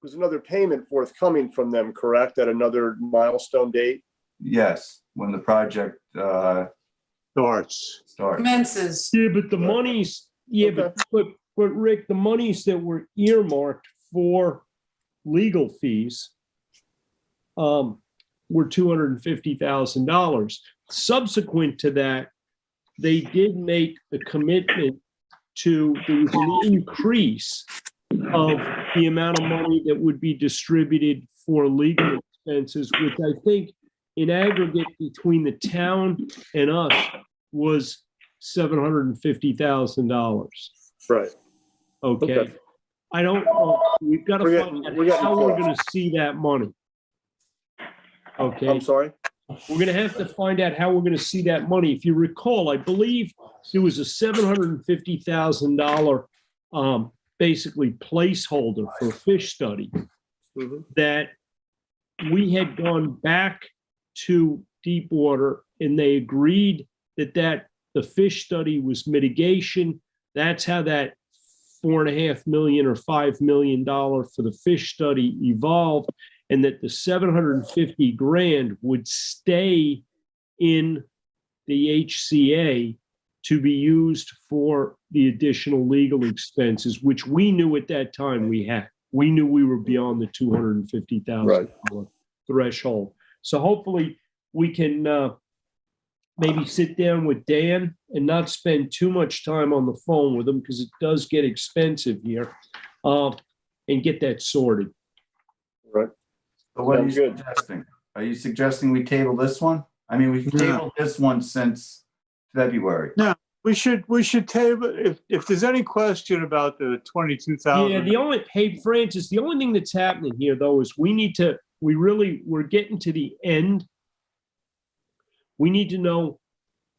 S10: there's another payment forthcoming from them, correct? At another milestone date?
S1: Yes, when the project
S4: starts.
S3: Commences.
S7: Yeah, but the monies, but Rick, the monies that were earmarked for legal fees were $250,000. Subsequent to that, they did make a commitment to, there was an increase of the amount of money that would be distributed for legal expenses, which I think in aggregate between the town and us was $750,000.
S10: Right.
S7: Okay. I don't know. We've got to find out how we're going to see that money. Okay.
S10: I'm sorry?
S7: We're going to have to find out how we're going to see that money. If you recall, I believe there was a $750,000 basically placeholder for a fish study that we had gone back to Deepwater and they agreed that the fish study was mitigation. That's how that $4.5 million or $5 million for the fish study evolved, and that the $750,000 would stay in the HCA to be used for the additional legal expenses, which we knew at that time we had. We knew we were beyond the $250,000 threshold. So hopefully we can maybe sit down with Dan and not spend too much time on the phone with him, because it does get expensive here, and get that sorted.
S10: Right.
S1: So what are you suggesting? Are you suggesting we table this one? I mean, we've tabled this one since February.
S4: No, we should table, if there's any question about the 22,000.
S7: Yeah, hey, Francis, the only thing that's happening here though is we're getting to the end. We need to know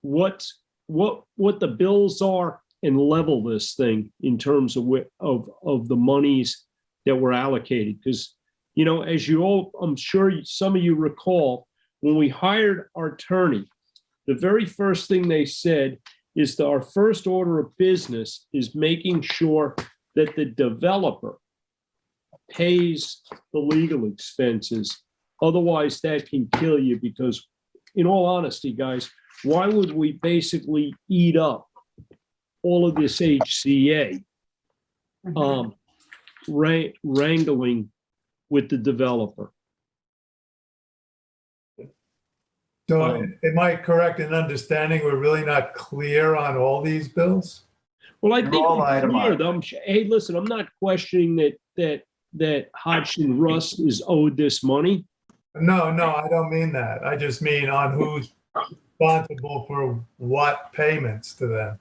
S7: what the bills are and level this thing in terms of the monies that were allocated. Because, you know, as you all, I'm sure some of you recall, when we hired our attorney, the very first thing they said is that our first order of business is making sure that the developer pays the legal expenses. Otherwise, that can kill you, because in all honesty, guys, why would we basically eat up all of this HCA wrangling with the developer.
S9: So am I correct in understanding we're really not clear on all these bills?
S7: Well, I
S1: They're
S7: think
S1: all
S7: we're clear,
S1: itemized.
S7: though. Hey, listen, I'm not questioning that Hodgson Russ is owed this money.
S9: No, I don't mean that. I just mean on who's responsible for what payments to them.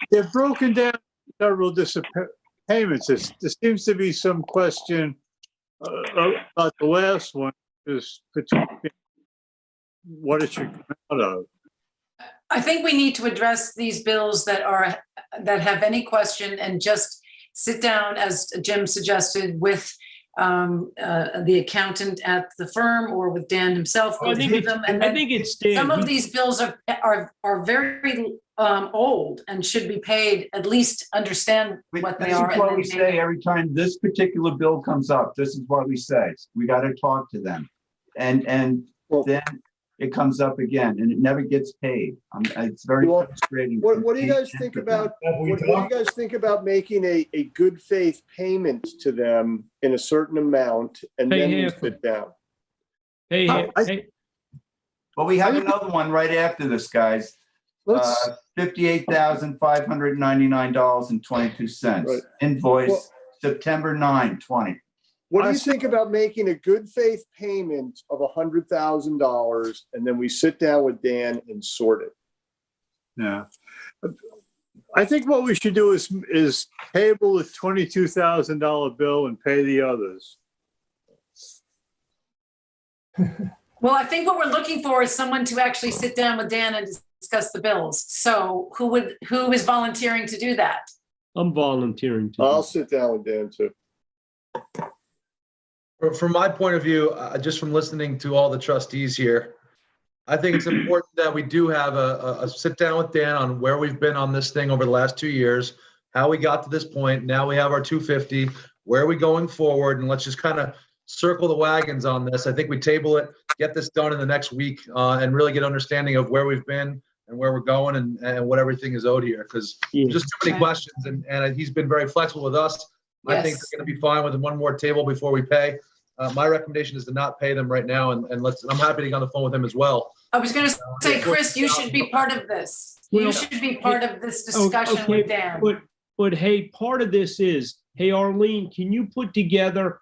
S4: They're broken down into several payments. There seems to be some question about the last one, is what it should come out of.
S3: I think we need to address these bills that have any question and just sit down, as Jim suggested, with the accountant at the firm or with Dan himself.
S7: I think it's Dan.
S3: Some of these bills are very old and should be paid, at least understand what they are.
S1: This is what we say every time this particular bill comes up. This is what we say. We got to talk to them. And then it comes up again and it never gets paid. It's very frustrating.
S10: What do you guys think about, what do you guys think about making a good faith payment to them in a certain amount and then we sit down?
S7: Hey.
S1: Well, we have another one right after this, guys. $58,599.22.
S10: Right.
S1: Invoice September 9, 20.
S10: What do you think about making a good faith payment of $100,000 and then we sit down with Dan and sort it?
S4: Yeah. I think what we should do is table the $22,000 bill and pay the others.
S3: Well, I think what we're looking for is someone to actually sit down with Dan and discuss the bills. So who is volunteering to do that?
S7: I'm volunteering to.
S10: I'll sit down with Dan too.
S13: From my point of view, just from listening to all the trustees here, I think it's important that we do have a sit down with Dan on where we've been on this thing over the last 2 years, how we got to this point. Now we have our 250. Where are we going forward? And let's just kind of circle the wagons on this. I think we table it, get this done in the next week, and really get understanding of where we've been and where we're going and what everything is owed here. Because just too many questions, and he's been very flexible with us. I think they're going to be fine with one more table before we pay. My recommendation is to not pay them right now, and I'm happy to get on the phone with him as well.
S3: I was going to say, Chris, you should be part of this. You should be part of this discussion with Dan.
S7: But hey, part of this is, hey, Arlene, can you put together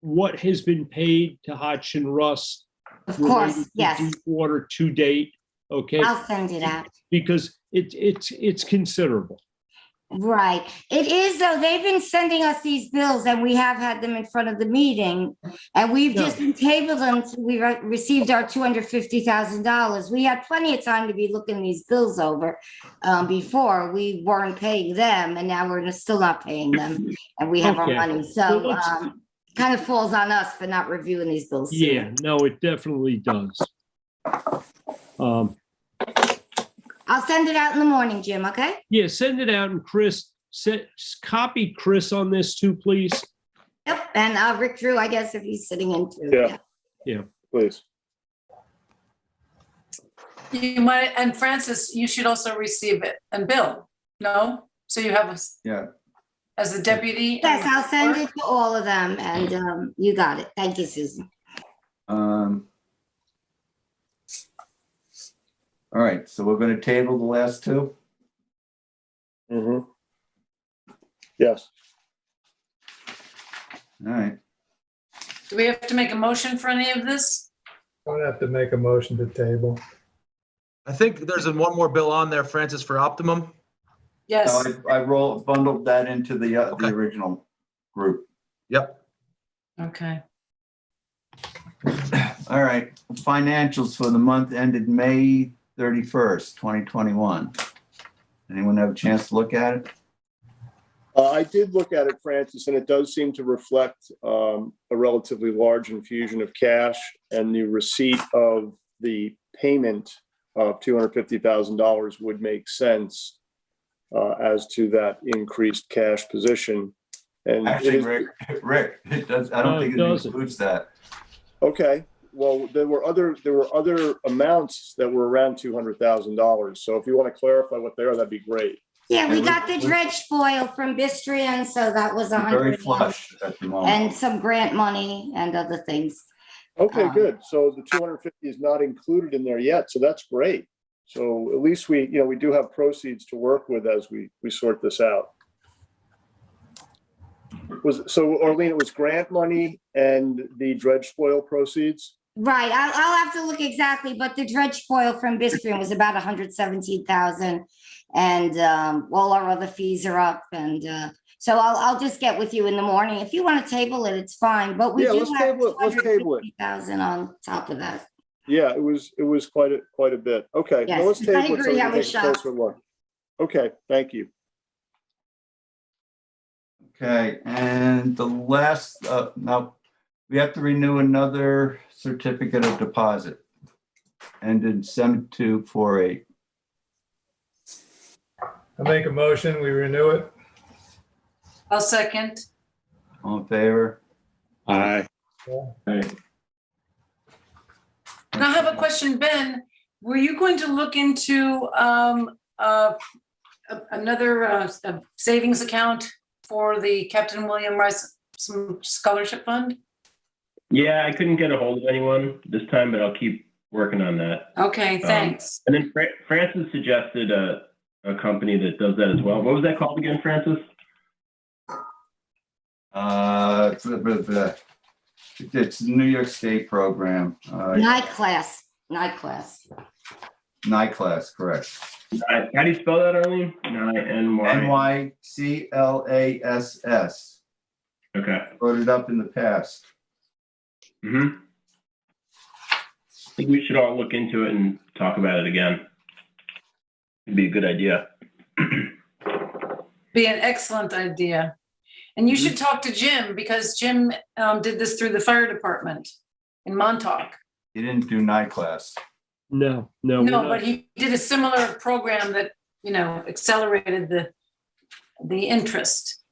S7: what has been paid to Hodgson Russ?
S2: Of course, yes.
S7: Deepwater to date, okay?
S2: I'll send it out.
S7: Because it's considerable.
S2: Right. It is, though. They've been sending us these bills and we have had them in front of the meeting and we've just been tabled them. We received our $250,000. We had plenty of time to be looking these bills over before. We weren't paying them and now we're still not paying them and we have our money. So kind of falls on us for not reviewing these bills.
S7: Yeah, no, it definitely does.
S2: I'll send it out in the morning, Jim, okay?
S7: Yeah, send it out, and Chris, copy Chris on this too, please.
S2: Yep, and Rick Drew, I guess, if he's sitting in too.
S7: Yeah.
S10: Please.
S3: You might, and Francis, you should also receive it. And Bill, no? So you have as the deputy?
S2: Yes, I'll send it to all of them, and you got it. Thank you, Susan.
S1: All right, so we're going to table the last two?
S10: Mm-hmm. Yes.
S1: All right.
S3: Do we have to make a motion for any of this?
S9: Don't have to make a motion to table.
S13: I think there's one more bill on there, Francis, for Optimum.
S3: Yes.
S1: No, I bundled that into the original group.
S13: Yep.
S3: Okay.
S1: All right, financials for the month ended May 31st, 2021. Anyone have a chance to look at it?
S10: I did look at it, Francis, and it does seem to reflect a relatively large infusion of cash, and the receipt of the payment of $250,000 would make sense as to that increased cash position. And
S1: actually, Rick, it does. I don't think it includes that.
S10: Okay. well, there were other amounts that were around $200,000. So if you want to clarify what they are, that'd be great.
S2: Yeah, we got the dredge spoil from Bistrian, so that was
S1: Very
S2: 100
S1: flush at the moment.
S2: and some grant money and other things.
S10: Okay, good. So the 250 is not included in there yet. So that's great. So at least we do have proceeds to work with as we sort this out. Arlene, it was grant money and the dredge spoil proceeds?
S2: Right, I'll have to look exactly, but the dredge spoil from Bistrian was about 117,000, and all our other fees are up, and so I'll just get with you in the morning. If you want to table it, it's fine, but we
S10: Yeah,
S2: do
S10: let's
S2: have
S10: table it. Let's table it.
S2: 250,000 on top of that.
S10: Yeah, it was quite a bit. Okay,
S2: Yes,
S10: well, let's table
S2: I
S10: it so
S2: agree,
S10: we
S2: I
S10: can
S2: was
S10: take a closer look. Okay, thank you.
S1: Okay, and the last, now, we have to renew another certificate of deposit. Ended 7248.
S9: I make a motion, we renew it.
S3: I'll second.
S1: All in favor?
S4: Aye.
S3: Now I have a question, Ben. Were you going to look into another savings account for the Captain William Rice Scholarship Fund?
S14: Yeah, I couldn't get a hold of anyone this time, but I'll keep working on that.
S3: Okay, thanks.
S14: And then Francis suggested a company that does that as well. What was that called again, Francis?
S1: It's a New York State program.
S2: Night class.
S1: NICLAS, correct.
S14: How do you spell that, Arlene? NY.
S1: NYCLASS.
S14: Okay.
S1: Wrote it up in the past.
S14: I think we should all look into it and talk about it again. It'd be a good idea.
S3: Be an excellent idea. And you should talk to Jim, because Jim did this through the fire department in Montauk.
S1: He didn't do NICLAS.
S7: No.
S3: No,
S7: we're not.
S3: but he did a similar program that, accelerated the interest.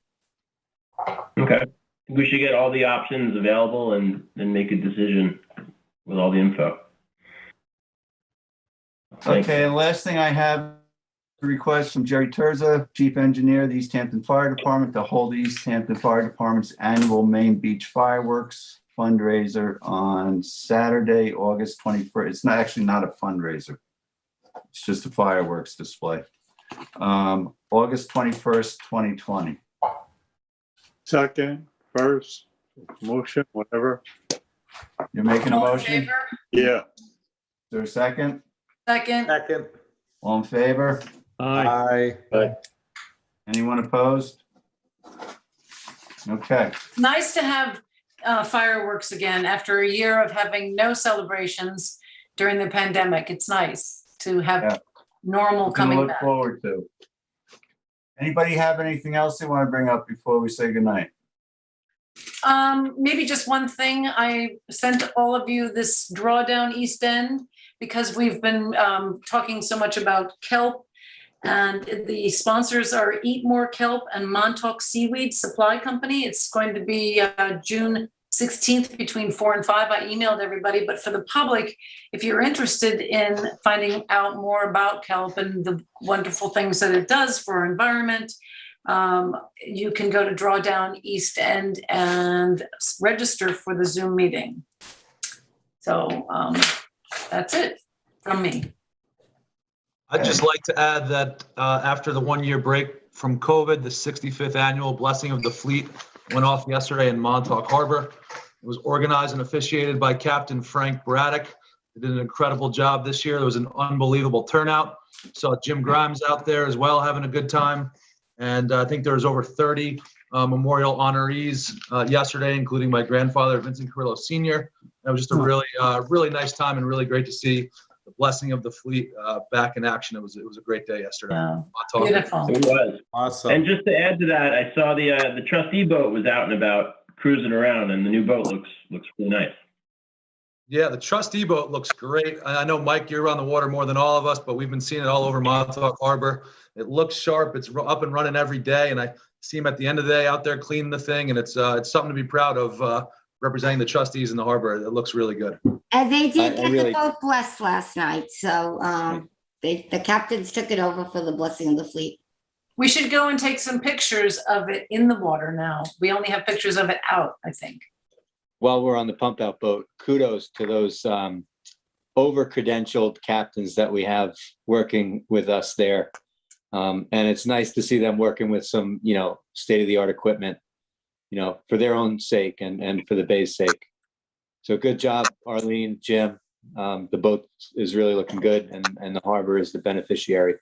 S14: Okay. We should get all the options available and then make a decision with all the info.
S1: Okay, and last thing I have, a request from Jerry Terza, Chief Engineer of the East Hampton Fire Department, to hold the East Hampton Fire Department's annual Main Beach Fireworks fundraiser on Saturday, August 21st. It's not a fundraiser. It's just a fireworks display. August 21st, 2020.
S4: Second, first, motion, whatever.
S1: You're making a
S3: All in
S1: motion? Is
S3: favor?
S4: Yeah.
S1: there a second?
S3: Second.
S11: Second.
S1: All in favor?
S7: Aye.
S11: Aye.
S1: Anyone opposed? Okay.
S3: Nice to have fireworks again after a year of having no celebrations during the pandemic. It's nice to have
S1: Yeah.
S3: normal
S1: Something to
S3: coming
S1: look
S3: back.
S1: forward to. Anybody have anything else they want to bring up before we say goodnight?
S3: Maybe just one thing. I sent all of you this drawdown East End because we've been talking so much about kelp, and the sponsors are Eat More Kelp and Montauk Seaweed Supply Company. It's going to be June 16th between 4 and 5. I emailed everybody, but for the public, if you're interested in finding out more about kelp and the wonderful things that it does for our environment, you can go to Drawdown East End and register for the Zoom meeting. So that's it from me.
S13: I'd just like to add that after the 1-year break from COVID, the 65th annual Blessing of the Fleet went off yesterday in Montauk Harbor. It was organized and officiated by Captain Frank Braddock. They did an incredible job this year. There was an unbelievable turnout. Saw Jim Grimes out there as well, having a good time. And I think there was over 30 memorial honorees yesterday, including my grandfather, Vincent Carrillo Sr. That was just a really nice time and really great to see the Blessing of the Fleet back in action. It was a great day yesterday.
S3: Yeah. Beautiful.
S14: It was.
S11: Awesome.
S14: And just to add to that, I saw the trustee boat was out and about cruising around, and the new boat looks really nice.
S13: Yeah, the trustee boat looks great. I know, Mike, you're on the water more than all of us, but we've been seeing it all over Montauk Harbor. It looks sharp. It's up and running every day, and I see him at the end of the day out there cleaning the thing, and it's something to be proud of representing the trustees in the harbor. It looks really good.
S2: And they did
S5: I
S2: get
S5: really-
S2: the boat blessed last night, so the captains took it over for the blessing of the fleet.
S3: We should go and take some pictures of it in the water now. We only have pictures of it out, I think.
S5: While we're on the pump out boat, kudos to those over-credentialed captains that we have working with us there. And it's nice to see them working with some, state-of-the-art equipment, for their own sake and for the bay's sake. So good job, Arlene, Jim. The boat is really looking good and the harbor is the beneficiary.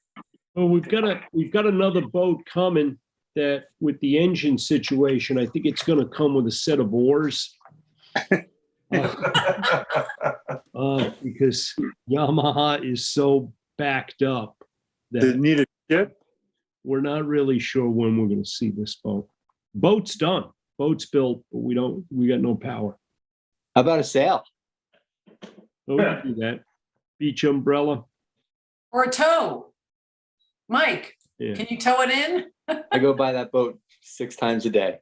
S7: Well, we've got another boat coming that with the engine situation, I think it's going to come with a set of oars. Because Yamaha is so backed up
S4: Did it
S7: that
S4: need a ship?
S7: we're not really sure when we're going to see this boat. Boat's done, boat's built, but we got no power.
S5: How about a sail?
S7: So we can do that. Beach umbrella.
S3: Or a tow. Mike,
S7: Yeah.
S3: can you tow it in?
S5: I go by that boat 6 times a day.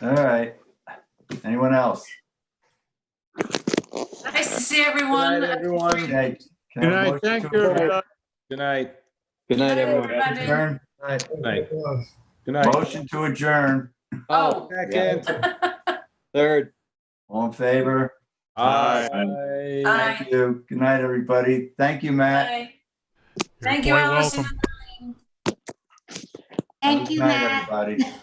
S1: All right. Anyone else?
S3: Nice to see everyone.
S1: Okay. Can I
S4: Good
S1: have a
S4: night.
S1: motion
S4: Thank
S1: to
S4: you,
S1: adjourn?
S4: everybody.
S11: Good night.
S5: Good night,
S3: Good night,
S5: everyone.
S3: everybody.
S1: Adjourn?
S11: Night. Good night.
S1: Motion to adjourn.
S3: Oh.
S11: Second.
S5: Third.
S1: All in favor?
S11: Aye.
S3: Aye.
S1: Thank you. Good night, everybody. Thank you, Matt.
S3: Bye.
S8: You're
S3: Thank you,
S8: quite
S3: Allison.
S8: welcome.
S2: Thank you,
S1: Good night,
S2: Matt.
S1: everybody.